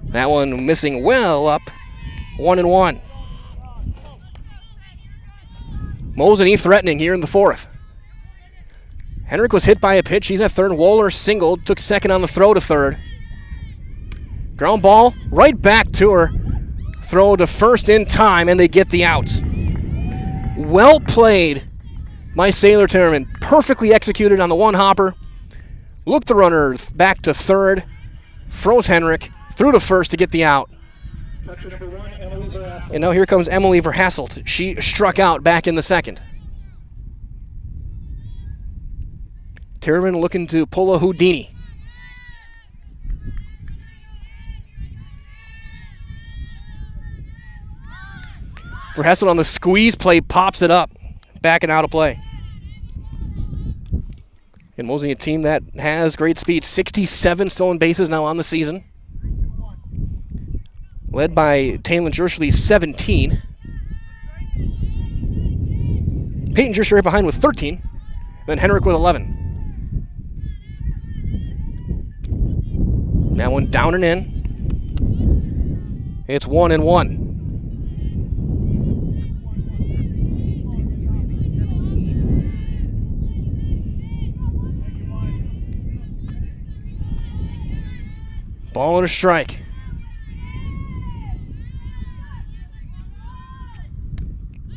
That one missing well up. 1-1. Mosinee threatening here in the fourth. Henrik was hit by a pitch. He's at third. Waller singled. Took second on the throw to third. Ground ball right back to her. Throw to first in time, and they get the outs. Well played by Sailor Timmerman. Perfectly executed on the one hopper. Looked the runner back to third. Froze Henrik. Threw to first to get the out. And now here comes Emily Verhasselt. She struck out back in the second. Timmerman looking to pull a Houdini. Verhasselt on the squeeze play pops it up. Back and out of play. And Mosinee, a team that has great speed. 67 stolen bases now on the season. Led by Taylor Jershly, 17. Peyton Jershly right behind with 13. Then Henrik with 11. That one down and in. It's 1-1. Ball and a strike.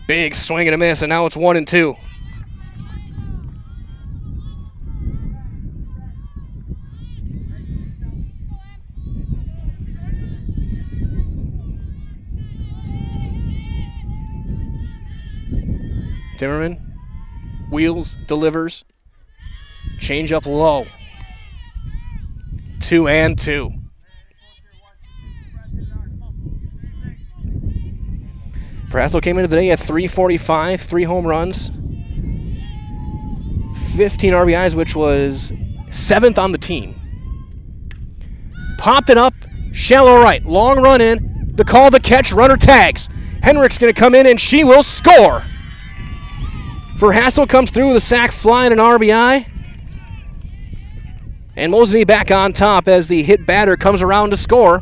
Big swing and a miss, and now it's 1-2. Timmerman wheels, delivers. Change up low. 2-2. Verhasselt came into the day at .345, 3 home runs, 15 RBIs, which was 7th on the team. Popped it up, shallow right, long run in, the call, the catch, runner tags. Henrik's going to come in and she will score. Verhasselt comes through with a sac fly and an RBI. And Mosinee back on top as the hit batter comes around to score.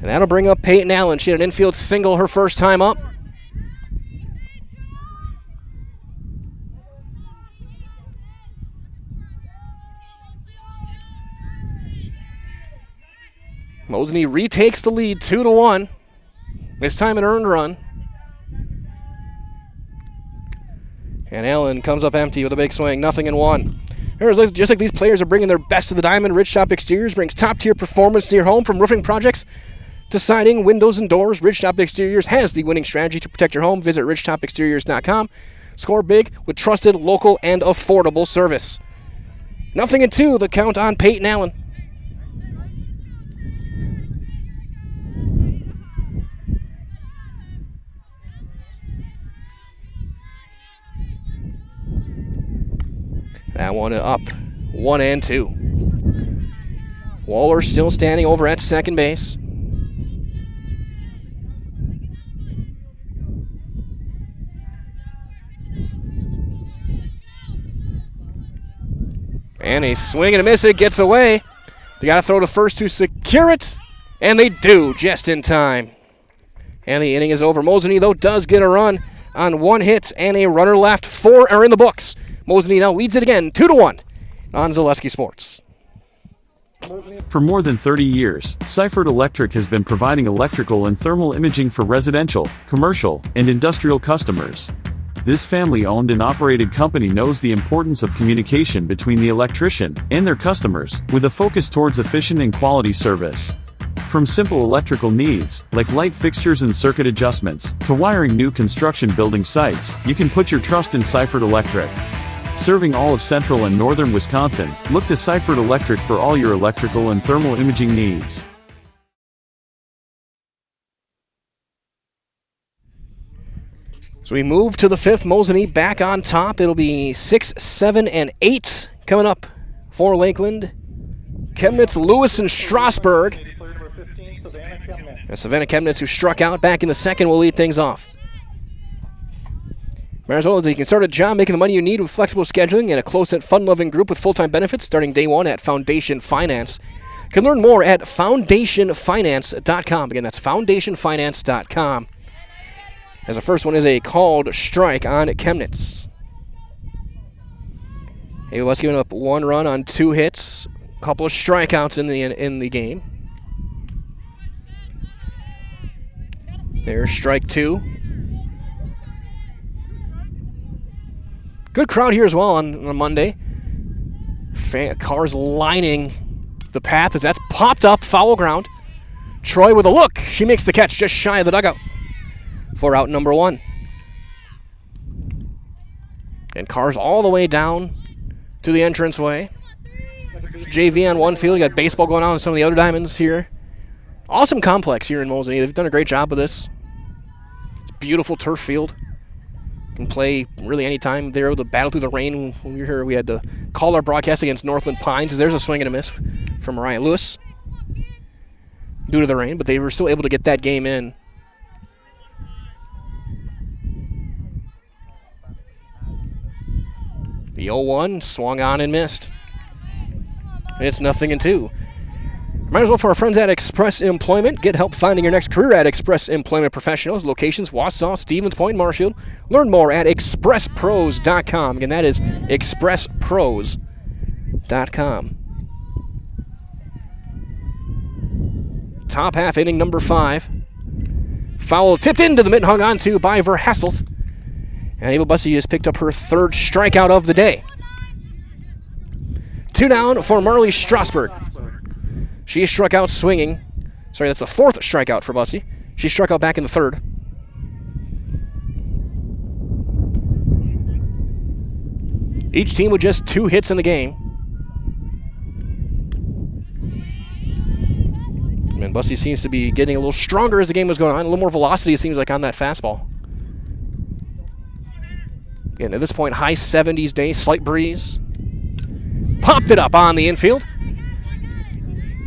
And that'll bring up Peyton Allen. She had an infield single her first time up. Mosinee retakes the lead 2-1. This time an earned run. And Allen comes up empty with a big swing. 0-1. Just like these players are bringing their best to the diamond, Ridgetop Exteriors brings top-tier performance to your home. From roofing projects to siding, windows, and doors, Ridgetop Exteriors has the winning strategy to protect your home. Visit ridgetopexteriors.com. Score big with trusted, local, and affordable service. 0-2, the count on Peyton Allen. That one up, 1-2. Waller still standing over at second base. And a swing and a miss, it gets away. They got to throw to first to secure it, and they do just in time. And the inning is over. Mosinee, though, does get a run on 1 hit and a runner left. 4 are in the books. Mosinee now leads it again, 2-1 on Zaleski Sports. For more than 30 years, Seifert Electric has been providing electrical and thermal imaging for residential, commercial, and industrial customers. This family-owned and operated company knows the importance of communication between the electrician and their customers, with a focus towards efficient and quality service. From simple electrical needs, like light fixtures and circuit adjustments, to wiring new construction building sites, you can put your trust in Seifert Electric. Serving all of central and northern Wisconsin, look to Seifert Electric for all your electrical and thermal imaging needs. So we move to the 5th. Mosinee back on top. It'll be 6, 7, and 8 coming up for Lakeland. Chemnitz, Lewis, and Strasburg. And Savannah Chemnitz, who struck out back in the second, will lead things off. Marisol, you can start a job making the money you need with flexible scheduling and a close-knit, fun-loving group with full-time benefits starting day one at Foundation Finance. You can learn more at foundationfinance.com. Again, that's foundationfinance.com. As the first one is a called strike on Chemnitz. Let's giving up 1 run on 2 hits, a couple of strikeouts in the game. There's strike 2. Good crowd here as well on a Monday. Cars lining the path as that's popped up, foul ground. Troy with a look. She makes the catch just shy of the dugout for out number 1. And cars all the way down to the entranceway. JV on one field. You got baseball going on in some of the other diamonds here. Awesome complex here in Mosinee. They've done a great job with this. It's a beautiful turf field. Can play really any time. They're able to battle through the rain. When we were here, we had to call our broadcast against Northland Pines. There's a swing and a miss from Mariah Lewis due to the rain, but they were still able to get that game in. The 0-1 swung on and missed. It's 0-2. Might as well for our friends at Express Employment. Get help finding your next career at Express Employment Professionals. Locations, Wausau, Stevens Point, Marshfield. Learn more at expresspros.com. Again, that is expresspros.com. Top half inning number 5. Foul tipped into the mitt, hung on to by Verhasselt. And Ava Bussey has picked up her 3rd strikeout of the day. 2 down for Marley Strasburg. She struck out swinging. Sorry, that's the 4th strikeout for Bussey. She struck out back in the 3rd. Each team with just 2 hits in the game. And Bussey seems to be getting a little stronger as the game was going on. A little more velocity, it seems like, on that fastball. Again, at this point, high 70s day, slight breeze. Popped it up on the infield.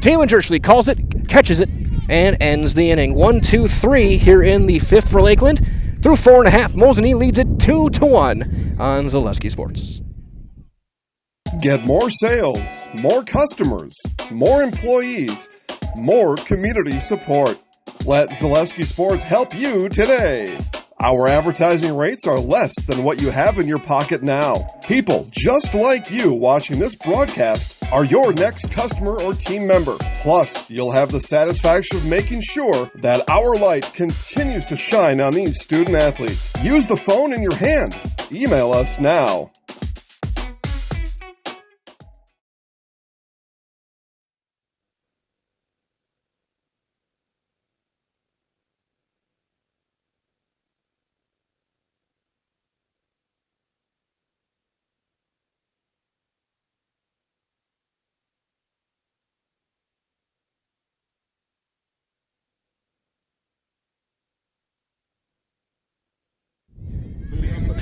Taylor Jerchley calls it, catches it, and ends the inning. 1-2-3 here in the 5th for Lakeland. Through 4.5, Mosinee leads it 2-1 on Zaleski Sports. Get more sales, more customers, more employees, more community support. Let Zaleski Sports help you today. Our advertising rates are less than what you have in your pocket now. People just like you watching this broadcast are your next customer or team member. Plus, you'll have the satisfaction of making sure that our light continues to shine on these student athletes. Use the phone in your hand. Email us now.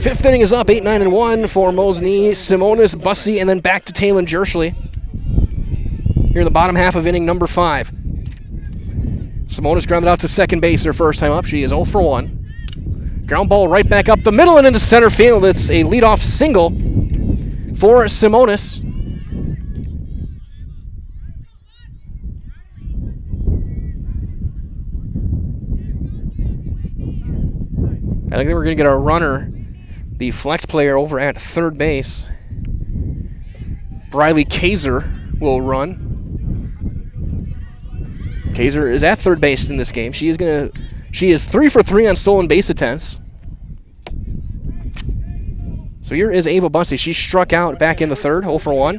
Fifth inning is up, 8-9-1 for Mosinee, Simonis, Bussey, and then back to Talon Jerschley. Here in the bottom half of inning number 5. Simonis grounded out to second base her first time up. She is 0 for 1. Ground ball right back up the middle and into center field. It's a leadoff single for Simonis. I think we're going to get a runner, the flex player over at third base. Briley Kaiser will run. Kaiser is at third base in this game. She is 3 for 3 on stolen base attempts. So here is Ava Bussey. She struck out back in the third, 0 for 1.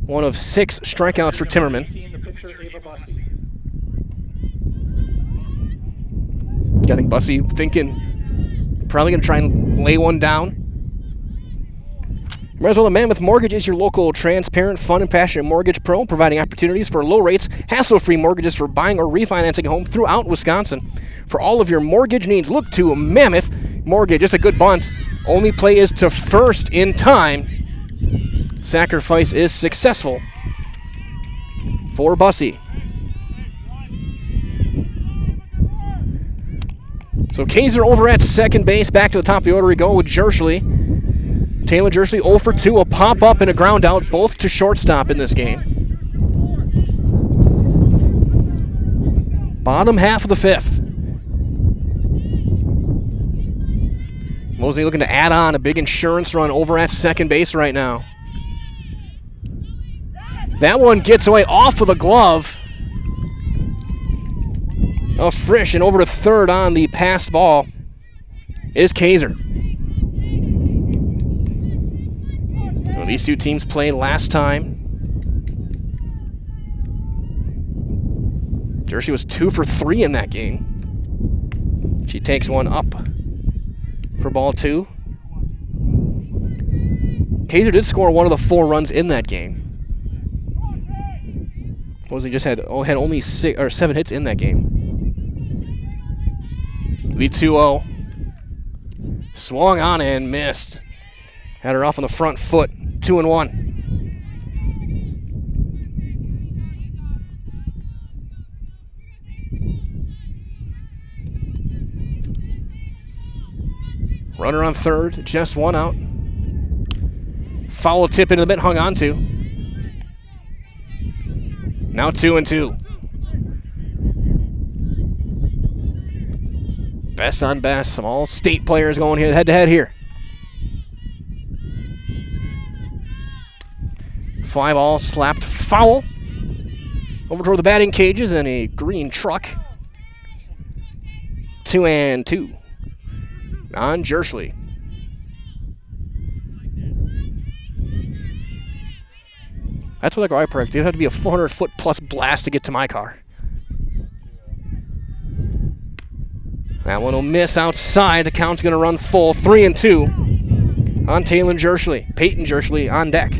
One of 6 strikeouts for Timmerman. I think Bussey thinking probably going to try and lay one down. Might as well, the Mammoth Mortgage is your local, transparent, fun, and passionate mortgage pro, providing opportunities for low rates, hassle-free mortgages for buying or refinancing a home throughout Wisconsin. For all of your mortgage needs, look to Mammoth Mortgage. It's a good bunt. Only play is to first in time. Sacrifice is successful for Bussey. So Kaiser over at second base. Back to the top of the order we go with Jerschley. Taylor Jerschley 0 for 2, a pop-up and a ground out, both to shortstop in this game. Bottom half of the 5th. Mosinee looking to add on a big insurance run over at second base right now. That one gets away off of the glove of Frisch, and over to third on the passed ball is Kaiser. Well, these two teams played last time. Jerschley was 2 for 3 in that game. She takes one up for ball 2. Kaiser did score one of the 4 runs in that game. Mosinee just had only 7 hits in that game. Lead 2-0. Swung on and missed. Had her off on the front foot. 2-1. Runner on third, just 1 out. Foul tip into the mitt, hung on to. Now 2-2. Best on best. Some all-state players going head-to-head here. Fly ball slapped foul. Over toward the batting cages and a green truck. 2-2 on Jerschley. That's what I go, I predict. It'd have to be a 400-foot plus blast to get to my car. That one will miss outside. The count's going to run full. 3-2 on Taylor Jerschley. Peyton Jerschley on deck.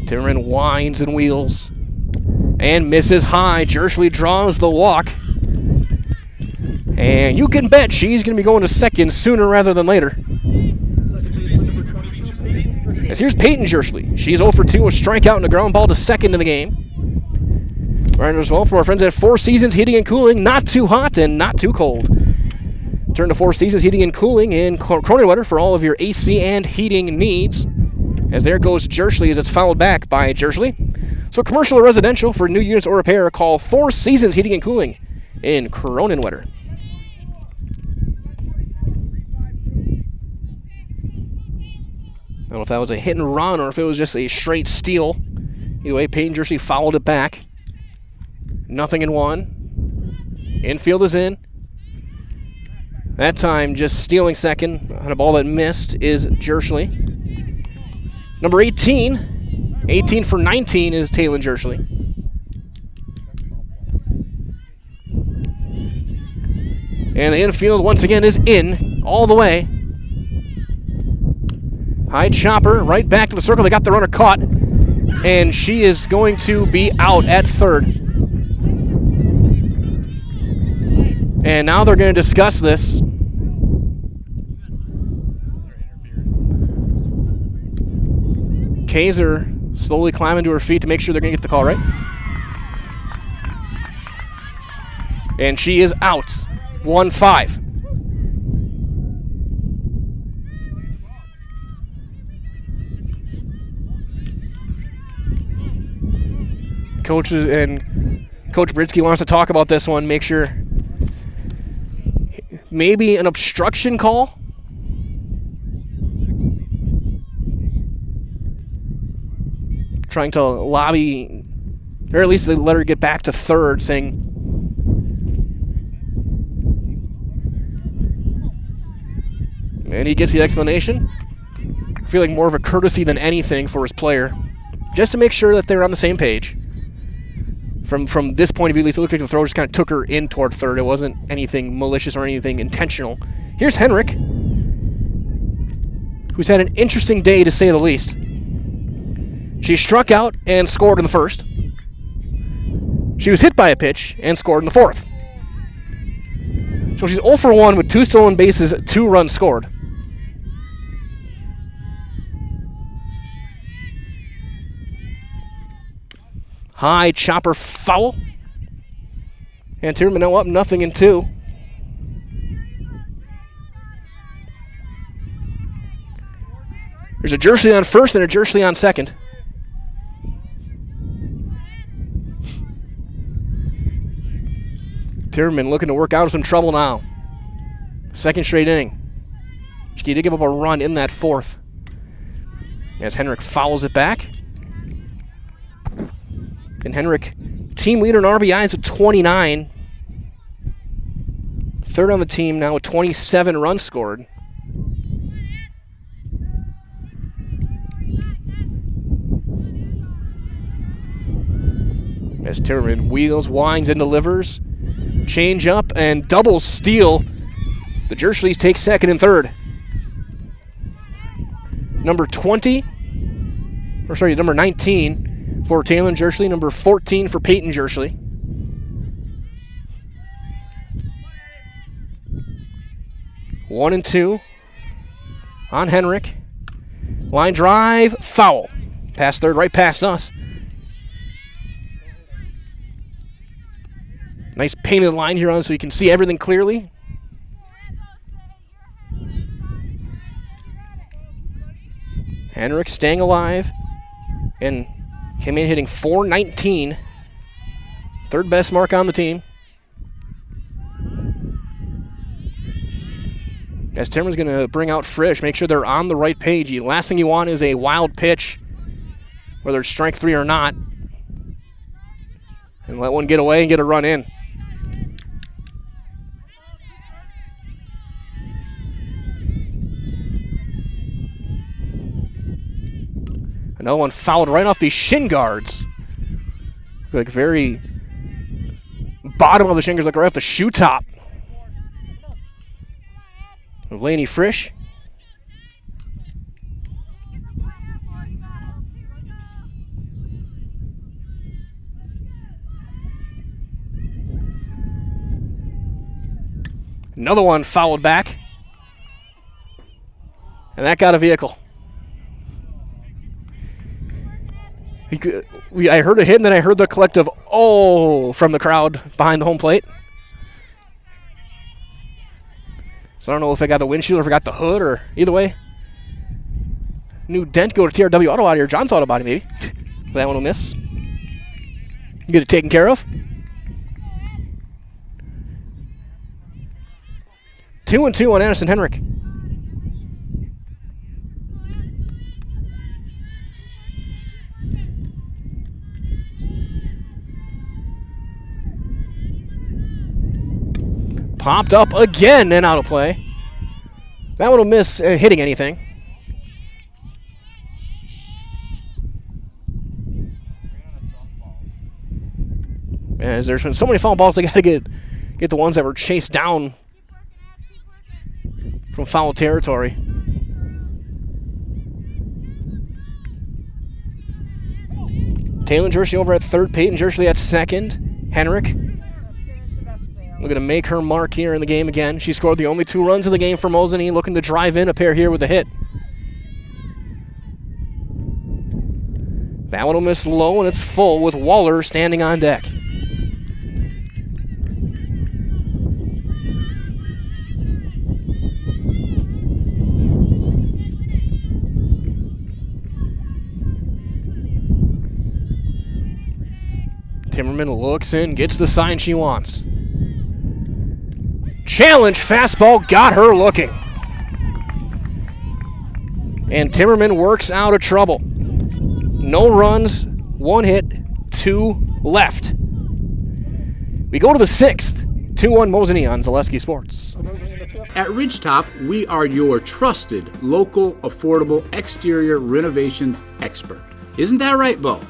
Timmerman winds and wheels and misses high. Jerschley draws the walk. And you can bet she's going to be going to second sooner rather than later. As here's Peyton Jerschley. She's 0 for 2, a strikeout and a ground ball to second in the game. Right as well for our friends at Four Seasons Heating and Cooling. Not too hot and not too cold. Turn to Four Seasons Heating and Cooling in Kronenwetter for all of your AC and heating needs. As there goes Jerschley as it's fouled back by Jerschley. So commercial or residential, for new units or repair, call Four Seasons Heating and Cooling in Kronenwetter. I don't know if that was a hit and run or if it was just a straight steal. Either way, Peyton Jerschley fouled it back. 0-1. Infield is in. That time, just stealing second on a ball that missed is Jerschley. Number 18. 18 for 19 is Taylor Jerschley. And the infield once again is in all the way. High chopper right back to the circle. They got the runner caught. and she is going to be out at third. And now they're going to discuss this. Kaiser slowly climbing to her feet to make sure they're going to get the call right. And she is out. 1-5. Coaches and Coach Britsky wants to talk about this one. Make sure maybe an obstruction call. Trying to lobby, or at least they let her get back to third, saying and he gets the explanation. I feel like more of a courtesy than anything for his player, just to make sure that they're on the same page. From this point of view, at least it looked like the throw just kind of took her in toward third. It wasn't anything malicious or anything intentional. Here's Henrik, who's had an interesting day to say the least. She struck out and scored in the first. She was hit by a pitch and scored in the fourth. So she's 0 for 1 with 2 stolen bases, 2 runs scored. High chopper foul. And Tierman now up 0-2. There's a Jersley on first and a Jersley on second. Tierman looking to work out of some trouble now. Second straight inning. She did give up a run in that fourth. As Henrik fouls it back. And Henrik, team leader in RBIs with 29. Third on the team now with 27 runs scored. As Tierman wheels, winds, and delivers. Change up and double steal. The Jershleys take second and third. Number 19 for Taylor Jersley. Number 14 for Peyton Jersley. One and two on Henrik. Line drive, foul. Past third, right past us. Nice painted line here on so you can see everything clearly. Henrik staying alive and came in hitting .419. Third best mark on the team. As Timmer's going to bring out Frisch, make sure they're on the right page. The last thing you want is a wild pitch, whether it's strike 3 or not, and let one get away and get a run in. Another one fouled right off the shin guards. Like very bottom of the shin guards, like right off the shoe top. Laney Frisch. Another one fouled back. And that got a vehicle. I heard a hit, and then I heard the collective "oh" from the crowd behind the home plate. So I don't know if I got the windshield or if I got the hood, or either way. New dent go to TRW Auto out here. John's Auto Body, maybe. That one will miss. Get it taken care of. 2-2 on Addison Henrik. Popped up again and out of play. That one will miss hitting anything. As there's been so many foul balls, they got to get the ones that were chased down from foul territory. Taylor Jershey over at third, Peyton Jershey at second. Henrik looking to make her mark here in the game again. She scored the only 2 runs of the game for Mosinee, looking to drive in a pair here with a hit. That one will miss low, and it's full with Waller standing on deck. Timmerman looks in, gets the sign she wants. Challenge fastball got her looking. And Timmerman works out of trouble. No runs, 1 hit, 2 left. We go to the 6th. 2-1 Mosinee on Zaleski Sports. At Ridgetop, we are your trusted, local, affordable exterior renovations expert. Isn't that right, Bo?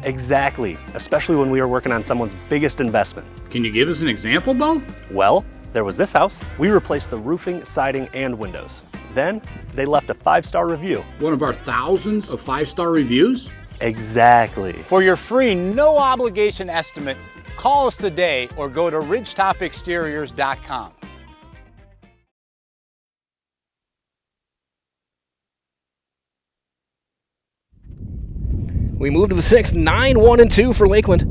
Exactly, especially when we are working on someone's biggest investment. Can you give us an example, Bo? Well, there was this house. We replaced the roofing, siding, and windows. Then they left a 5-star review. One of our thousands of 5-star reviews? Exactly. For your free, no obligation estimate, call us today or go to ridgetopexteriors.com. We move to the 6th, 9-1-2 for Lakeland.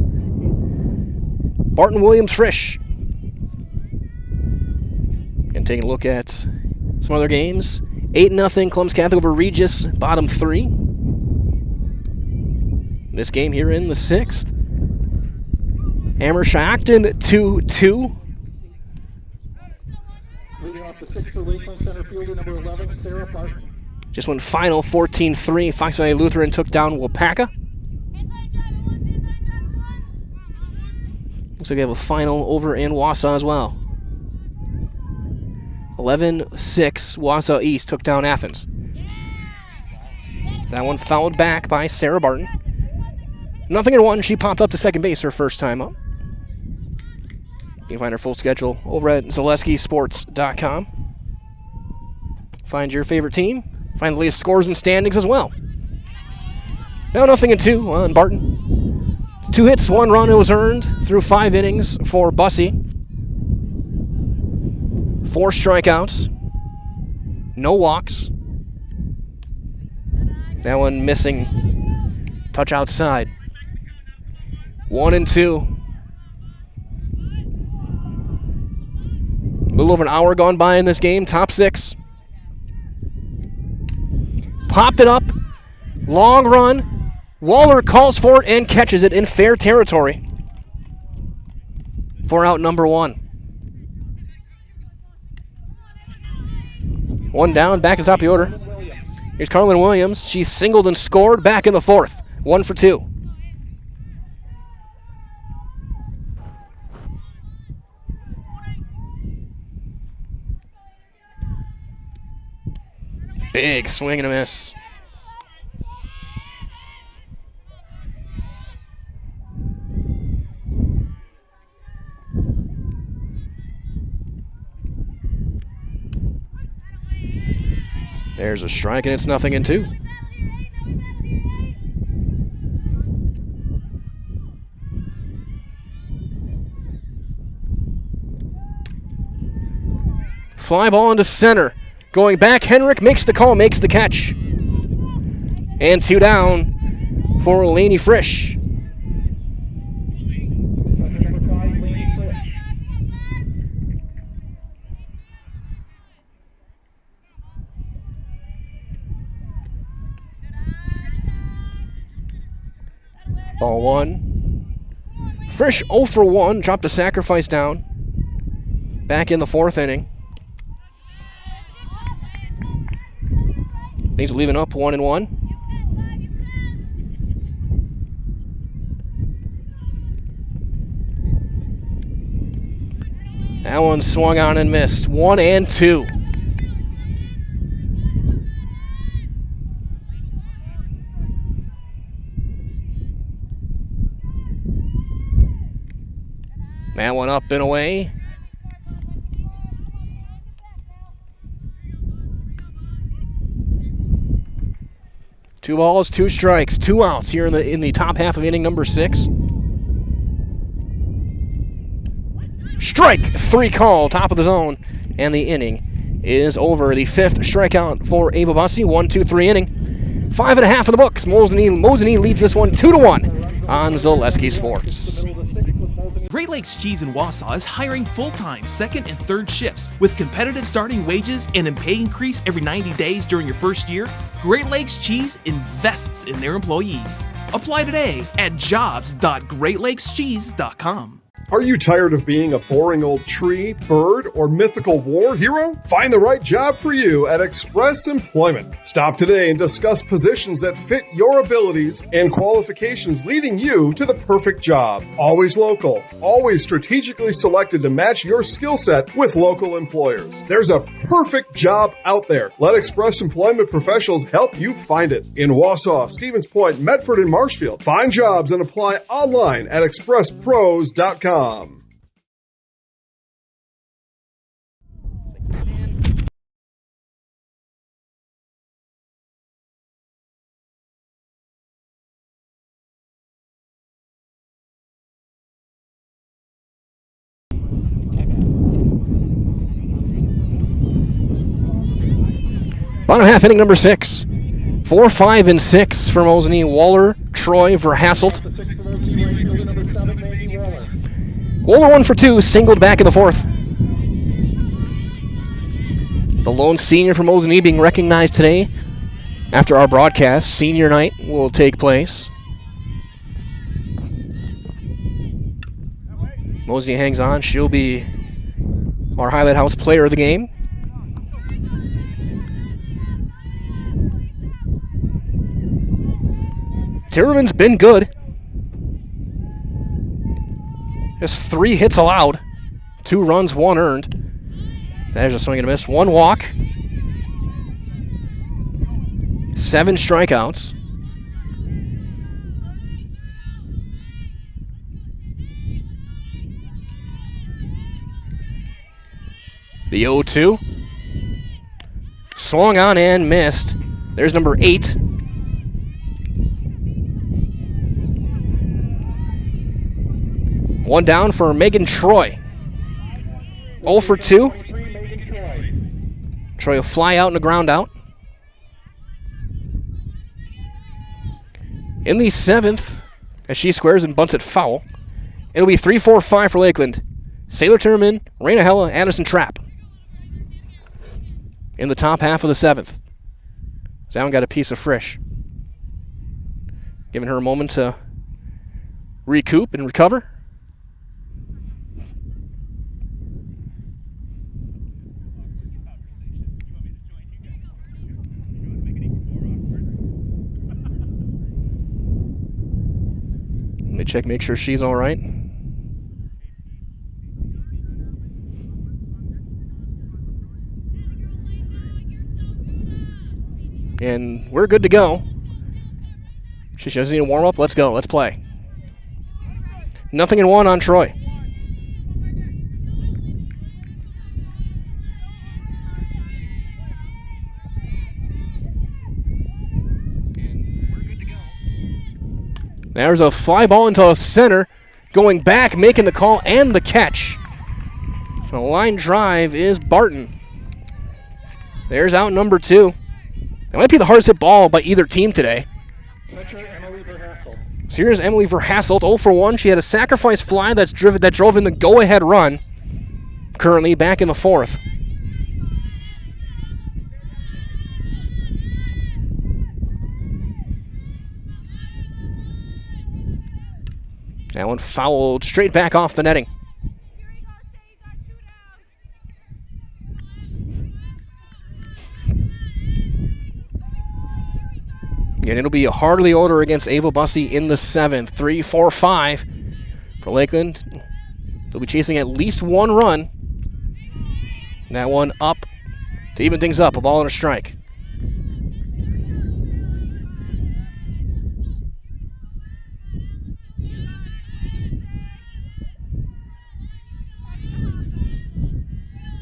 Barton Williams Frisch. And taking a look at some other games. 8-0 Columbus Catholic over Regis, bottom 3. This game here in the 6th. Hammer Shackton 2-2. Leading off the 6th for Lakeland, center fielder number 11, Sarah Barton. Just went final 14-3. Fox Valley Lutheran took down Wapaka. Looks like we have a final over in Wausau as well. 11-6, Wausau East took down Athens. That one fouled back by Sarah Barton. 0-1, she popped up to second base her first time up. You can find her full schedule over at ZaleskiSports.com. Find your favorite team. Find the latest scores and standings as well. Now 0-2 on Barton. 2 hits, 1 run was earned through 5 innings for Bussey. 4 strikeouts. No walks. That one missing. Touch outside. 1-2. A little over an hour gone by in this game. Top 6. Popped it up. Long run. Waller calls for it and catches it in fair territory. For out number 1. 1 down, back to the top of the order. Here's Carlin Williams. She singled and scored back in the 4th. 1 for 2. Big swing and a miss. There's a strike, and it's 0-2. Fly ball into center. Going back, Henrik makes the call, makes the catch. And 2 down for Lainey Frisch. Ball 1. Frisch 0 for 1, dropped a sacrifice down. Back in the 4th inning. Things are leaving up 1-1. That one swung on and missed. 1-2. That one up and away. 2 balls, 2 strikes, 2 outs here in the top half of inning number 6. Strike 3 call, top of the zone, and the inning is over. The 5th strikeout for Ava Busse. 1-2-3 inning. 5.5 in the books. Mosinee leads this one 2-1 on Zaleski Sports. Great Lakes Cheese in Wausau is hiring full-time second and third shifts with competitive starting wages and a pay increase every 90 days during your first year. Great Lakes Cheese invests in their employees. Apply today at jobs.greatlakescheese.com. Are you tired of being a boring old tree, bird, or mythical war hero? Find the right job for you at Express Employment. Stop today and discuss positions that fit your abilities and qualifications, leading you to the perfect job. Always local, always strategically selected to match your skill set with local employers. There's a perfect job out there. Let Express Employment professionals help you find it. In Wausau, Stevens Point, Medford, and Marshfield. Find jobs and apply online at expresspros.com. Bottom half inning number 6. 4, 5, and 6 for Mosinee. Waller, Troy, Verhasselt. Waller 1 for 2, singled back in the 4th. The lone senior for Mosinee being recognized today after our broadcast. Senior night will take place. Mosinee hangs on. She'll be our Highlight House player of the game. Timmerman's been good. Just 3 hits allowed. 2 runs, 1 earned. There's a swing and a miss. 1 walk. 7 strikeouts. The 0-2. Swung on and missed. There's number 8. One down for Megan Troy. 0 for 2. Troy will fly out and a ground out. In the 7th, as she squares and bunts it foul, it'll be 3-4-5 for Lakeland. Sailor Timmerman, Raina Hella, Addison Trapp. In the top half of the 7th. Zown got a piece of Frisch. Giving her a moment to recoup and recover. Let me check, make sure she's all right. And we're good to go. She doesn't need a warm up. Let's go. Let's play. 0-1 on Troy. There's a fly ball into center. Going back, making the call and the catch. The line drive is Barton. There's out number 2. That might be the hardest hit ball by either team today. So here's Emily Verhasselt, 0 for 1. She had a sacrifice fly that drove in the go-ahead run. Currently back in the 4th. That one fouled straight back off the netting. And it'll be a Hardley order against Ava Busse in the 7th. 3-4-5 for Lakeland. They'll be chasing at least 1 run. That one up to even things up. A ball and a strike.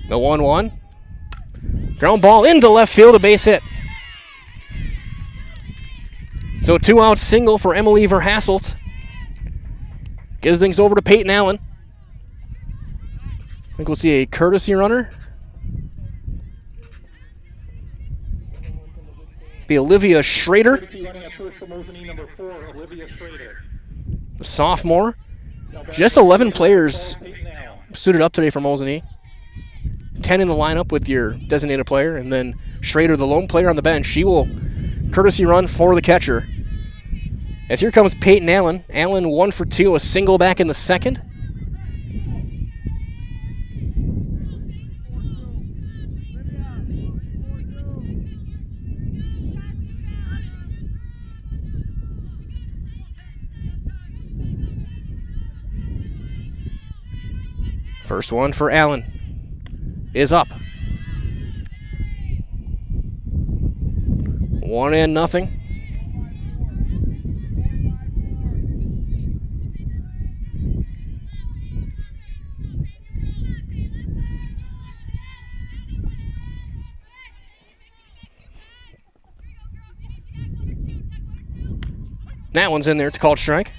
The 1-1. Ground ball into left field, a base hit. So 2-out single for Emily Verhasselt. Gives things over to Peyton Allen. I think we'll see a courtesy runner. Be Olivia Schrader. The sophomore. Just 11 players suited up today for Mosinee. 10 in the lineup with your designated player, and then Schrader, the lone player on the bench. She will courtesy run for the catcher. As here comes Peyton Allen. Allen 1 for 2, a single back in the second. First one for Allen is up. 1-0. That one's in there. It's called strike.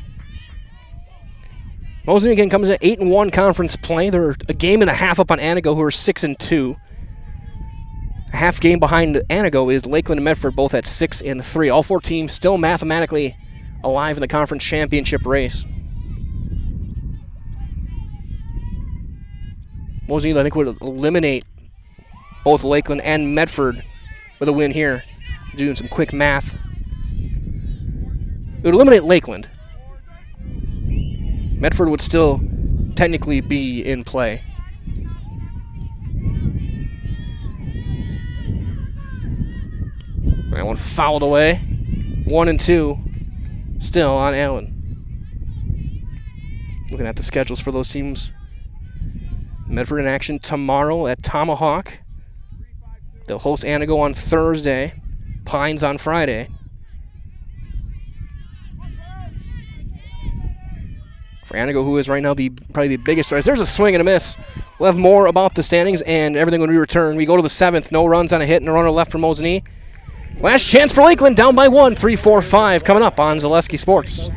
Mosinee again comes in 8-1 conference play. They're a game and a half up on Anago, who are 6-2. A half game behind Anago is Lakeland and Medford, both at 6-3. All four teams still mathematically alive in the conference championship race. Mosinee, I think, would eliminate both Lakeland and Medford with a win here. Doing some quick math. It would eliminate Lakeland. Medford would still technically be in play. That one fouled away. 1-2 still on Allen. Looking at the schedules for those teams. Medford in action tomorrow at Tomahawk. They'll host Anago on Thursday. Pines on Friday. For Anago, who is right now probably the biggest rise. There's a swing and a miss. We'll have more about the standings and everything when we return. We go to the 7th. No runs on a hit and a runner left for Mosinee. Last chance for Lakeland, down by 1. 3-4-5 coming up on Zaleski Sports.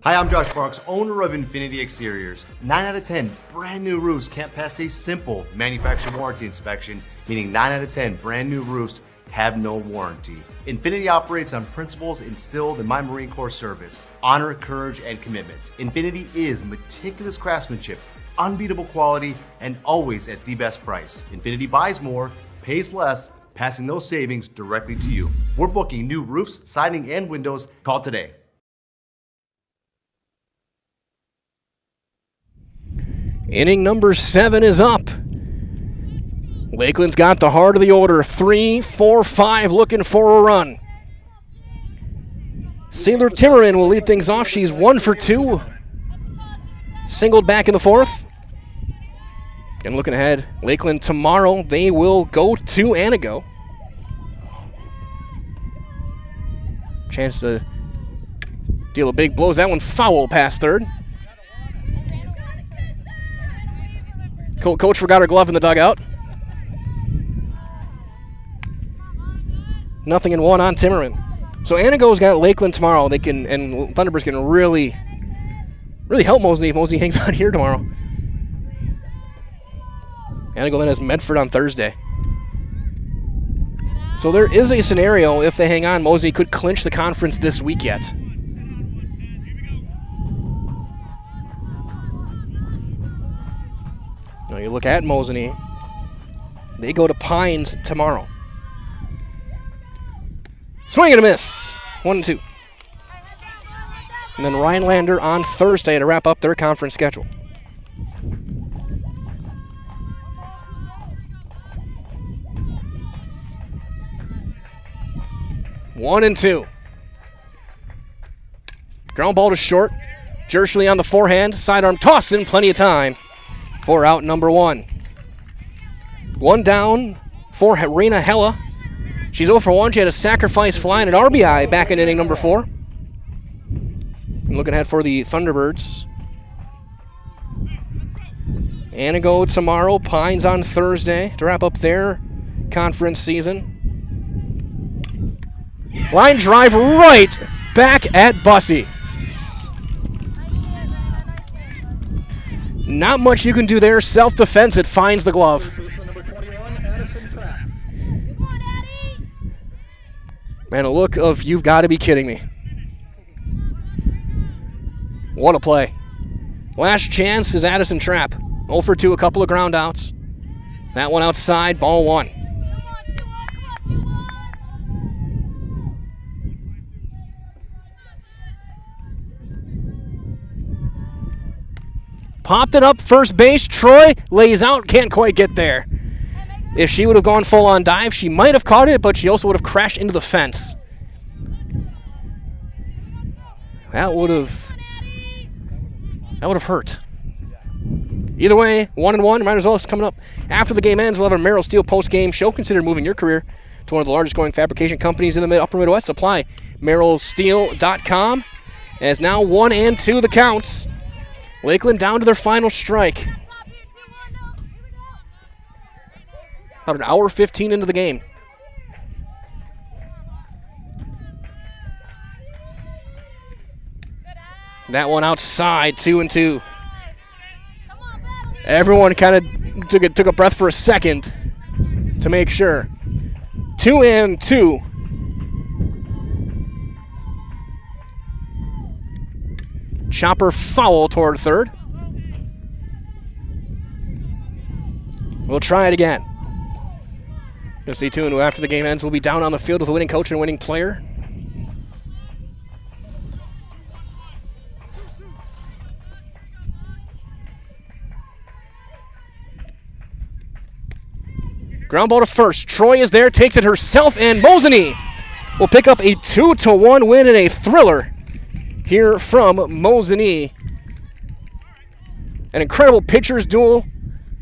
Hi, I'm Josh Marks, owner of Infinity Exteriors. 9 out of 10 brand new roofs can't pass a simple manufacturer warranty inspection, meaning 9 out of 10 brand new roofs have no warranty. Infinity operates on principles instilled in my Marine Corps service: honor, courage, and commitment. Infinity is meticulous craftsmanship, unbeatable quality, and always at the best price. Infinity buys more, pays less, passing those savings directly to you. We're booking new roofs, siding, and windows. Call today. Inning number 7 is up. Lakeland's got the heart of the order. 3-4-5 looking for a run. Sailor Timmerman will lead things off. She's 1 for 2. Singled back in the 4th. And looking ahead, Lakeland tomorrow, they will go to Anago. Chance to deal a big blows. That one foul past third. Coach forgot her glove in the dugout. 0-1 on Timmerman. So Anago's got Lakeland tomorrow. They can, and Thunderbirds can really help Mosinee if Mosinee hangs on here tomorrow. Anago then has Medford on Thursday. So there is a scenario, if they hang on, Mosinee could clinch the conference this week yet. Now you look at Mosinee. They go to Pines tomorrow. Swing and a miss. 1-2. And then Rhinelander on Thursday to wrap up their conference schedule. One and 2. Ground ball to short. Jershly on the forehand. Sidearm toss in plenty of time for out number 1. 1 down for Raina Hella. She's 0 for 1. She had a sacrifice fly and an RBI back in inning number 4. And looking ahead for the Thunderbirds. Anago tomorrow, Pines on Thursday to wrap up their conference season. Line drive right back at Bussey. Not much you can do there. Self-defense, it finds the glove. Man, a look of you've got to be kidding me. What a play. Last chance is Addison Trapp. 0 for 2, a couple of ground outs. That one outside, ball one. Popped it up first base. Troy lays out, can't quite get there. If she would have gone full on dive, she might have caught it, but she also would have crashed into the fence. That would have hurt. Either way, 1-1. Might as well. It's coming up after the game ends. We'll have a Merrill Steel post-game show. Consider moving your career to one of the largest growing fabrication companies in the upper Midwest. Apply merrillsteel.com. As now 1-2 the counts. Lakeland down to their final strike. About an hour 15 into the game. That one outside, 2-2. Everyone kind of took a breath for a second to make sure. 2-2. Chopper foul toward third. We'll try it again. You'll see too, and after the game ends, we'll be down on the field with a winning coach and a winning player. Ground ball to first. Troy is there, takes it herself, and Mosinee will pick up a 2-1 win in a thriller here from Mosinee. An incredible pitcher's duel.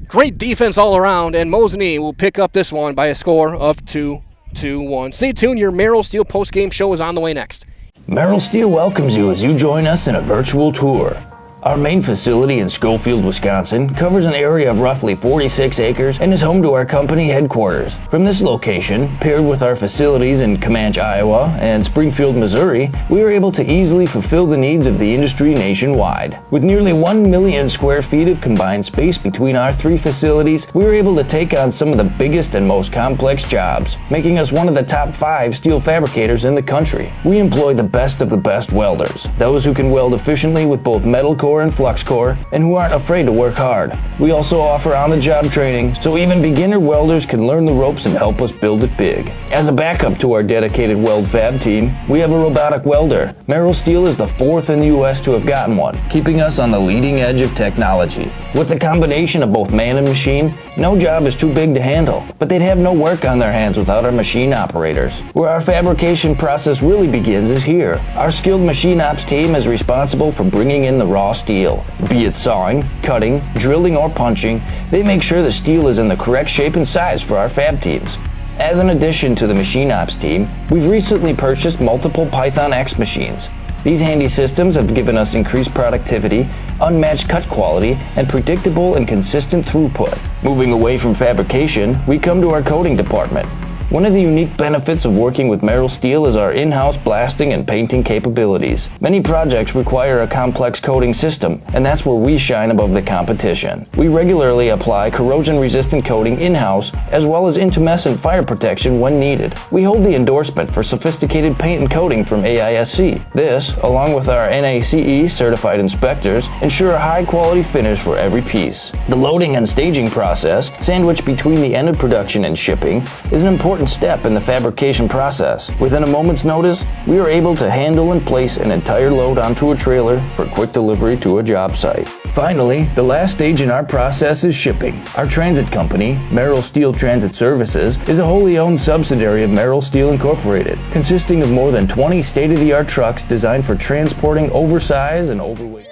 Great defense all around, and Mosinee will pick up this one by a score of 2-1. Stay tuned. Your Merrill Steel postgame show is on the way next. Merrill Steel welcomes you as you join us in a virtual tour. Our main facility in Schofield, Wisconsin covers an area of roughly 46 acres and is home to our company headquarters. From this location, paired with our facilities in Comanche, Iowa and Springfield, Missouri, we are able to easily fulfill the needs of the industry nationwide. With nearly 1 million square feet of combined space between our three facilities, we are able to take on some of the biggest and most complex jobs, making us one of the top 5 steel fabricators in the country. We employ the best of the best welders, those who can weld efficiently with both metal core and flux core, and who aren't afraid to work hard. We also offer on-the-job training, so even beginner welders can learn the ropes and help us build it big. As a backup to our dedicated weld fab team, we have a robotic welder. Merrill Steel is the 4th in the U.S. to have gotten one, keeping us on the leading edge of technology. With the combination of both man and machine, no job is too big to handle, but they'd have no work on their hands without our machine operators. Where our fabrication process really begins is here. Our skilled machine ops team is responsible for bringing in the raw steel. Be it sawing, cutting, drilling, or punching, they make sure the steel is in the correct shape and size for our fab teams. As an addition to the machine ops team, we've recently purchased multiple Python X machines. These handy systems have given us increased productivity, unmatched cut quality, and predictable and consistent throughput. Moving away from fabrication, we come to our coating department. One of the unique benefits of working with Merrill Steel is our in-house blasting and painting capabilities. Many projects require a complex coating system, and that's where we shine above the competition. We regularly apply corrosion-resistant coating in-house, as well as intumescent fire protection when needed. We hold the endorsement for sophisticated paint and coating from AISC. This, along with our NACE certified inspectors, ensure a high-quality finish for every piece. The loading and staging process, sandwiched between the end of production and shipping, is an important step in the fabrication process. Within a moment's notice, we are able to handle and place an entire load onto a trailer for quick delivery to a job site. Finally, the last stage in our process is shipping. Our transit company, Merrill Steel Transit Services, is a wholly owned subsidiary of Merrill Steel Incorporated, consisting of more than 20 state-of-the-art trucks designed for transporting oversized and overweight.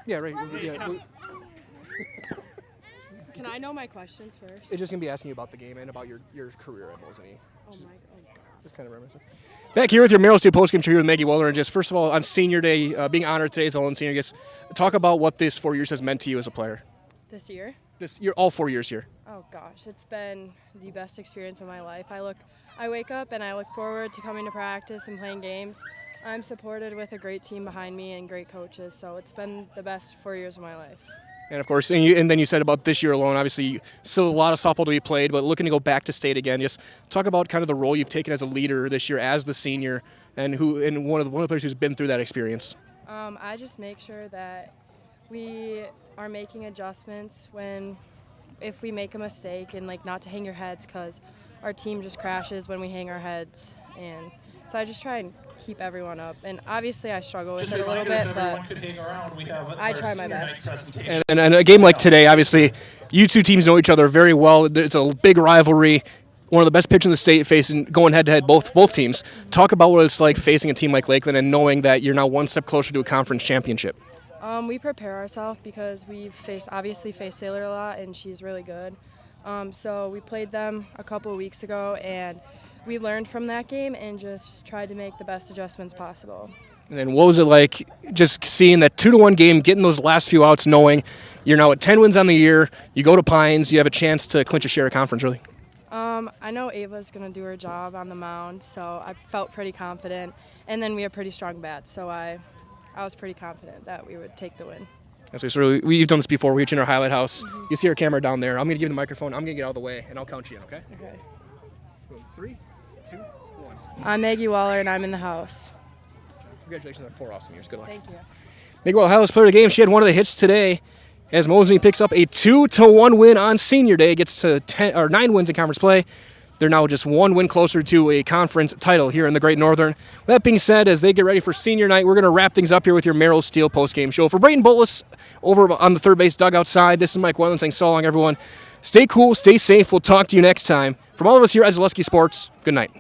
Yeah, right. Yeah. Can I know my questions first? It's just going to be asking you about the game and about your career at Mosinee. Oh my God. Just kind of reminiscing. Back here with your Merrill Steel postgame show here with Maggie Weller. And just first of all, on senior day, being honored today as a lone senior, I guess, talk about what this 4 years has meant to you as a player. This year? This year, all 4 years here. Oh gosh, it's been the best experience of my life. I wake up and I look forward to coming to practice and playing games. I'm supported with a great team behind me and great coaches, so it's been the best 4 years of my life. And of course, and then you said about this year alone, obviously still a lot of softball to be played, but looking to go back to state again. Just talk about kind of the role you've taken as a leader this year as the senior, and one of the players who's been through that experience. I just make sure that we are making adjustments if we make a mistake, and like not to hang your heads, because our team just crashes when we hang our heads. And so I just try and keep everyone up. And obviously I struggle with it a little bit, but I try my best. And a game like today, obviously, you two teams know each other very well. It's a big rivalry. One of the best pitchers in the state facing, going head-to-head, both teams. Talk about what it's like facing a team like Lakeland and knowing that you're now one step closer to a conference championship. We prepare ourselves because we've obviously faced Sailor a lot, and she's really good. So we played them a couple of weeks ago, and we learned from that game and just tried to make the best adjustments possible. And then what was it like just seeing that 2-1 game, getting those last few outs, knowing you're now at 10 wins on the year, you go to Pines, you have a chance to clinch a share of conference, really? I know Ava's going to do her job on the mound, so I felt pretty confident. And then we have pretty strong bats, so I was pretty confident that we would take the win. So we've done this before. We're in our highlight house. Mm-hmm. You see our camera down there. I'm going to give you the microphone. I'm going to get out of the way, and I'll count you in, okay? Okay. 3, 2, 1. I'm Maggie Waller, and I'm in the house. Congratulations on 4 awesome years. Good luck. Thank you. Maggie Waller, highlights player of the game. She had one of the hits today as Mosinee picks up a 2-1 win on senior day. Gets to 9 wins in conference play. They're now just 1 win closer to a conference title here in the Great Northern. That being said, as they get ready for senior night, we're going to wrap things up here with your Merrill Steel postgame show. For Brayton Bullis over on the third base dugout side, this is Mike Wetland saying so long, everyone. Stay cool, stay safe. We'll talk to you next time. From all of us here at Zaleski Sports, good night.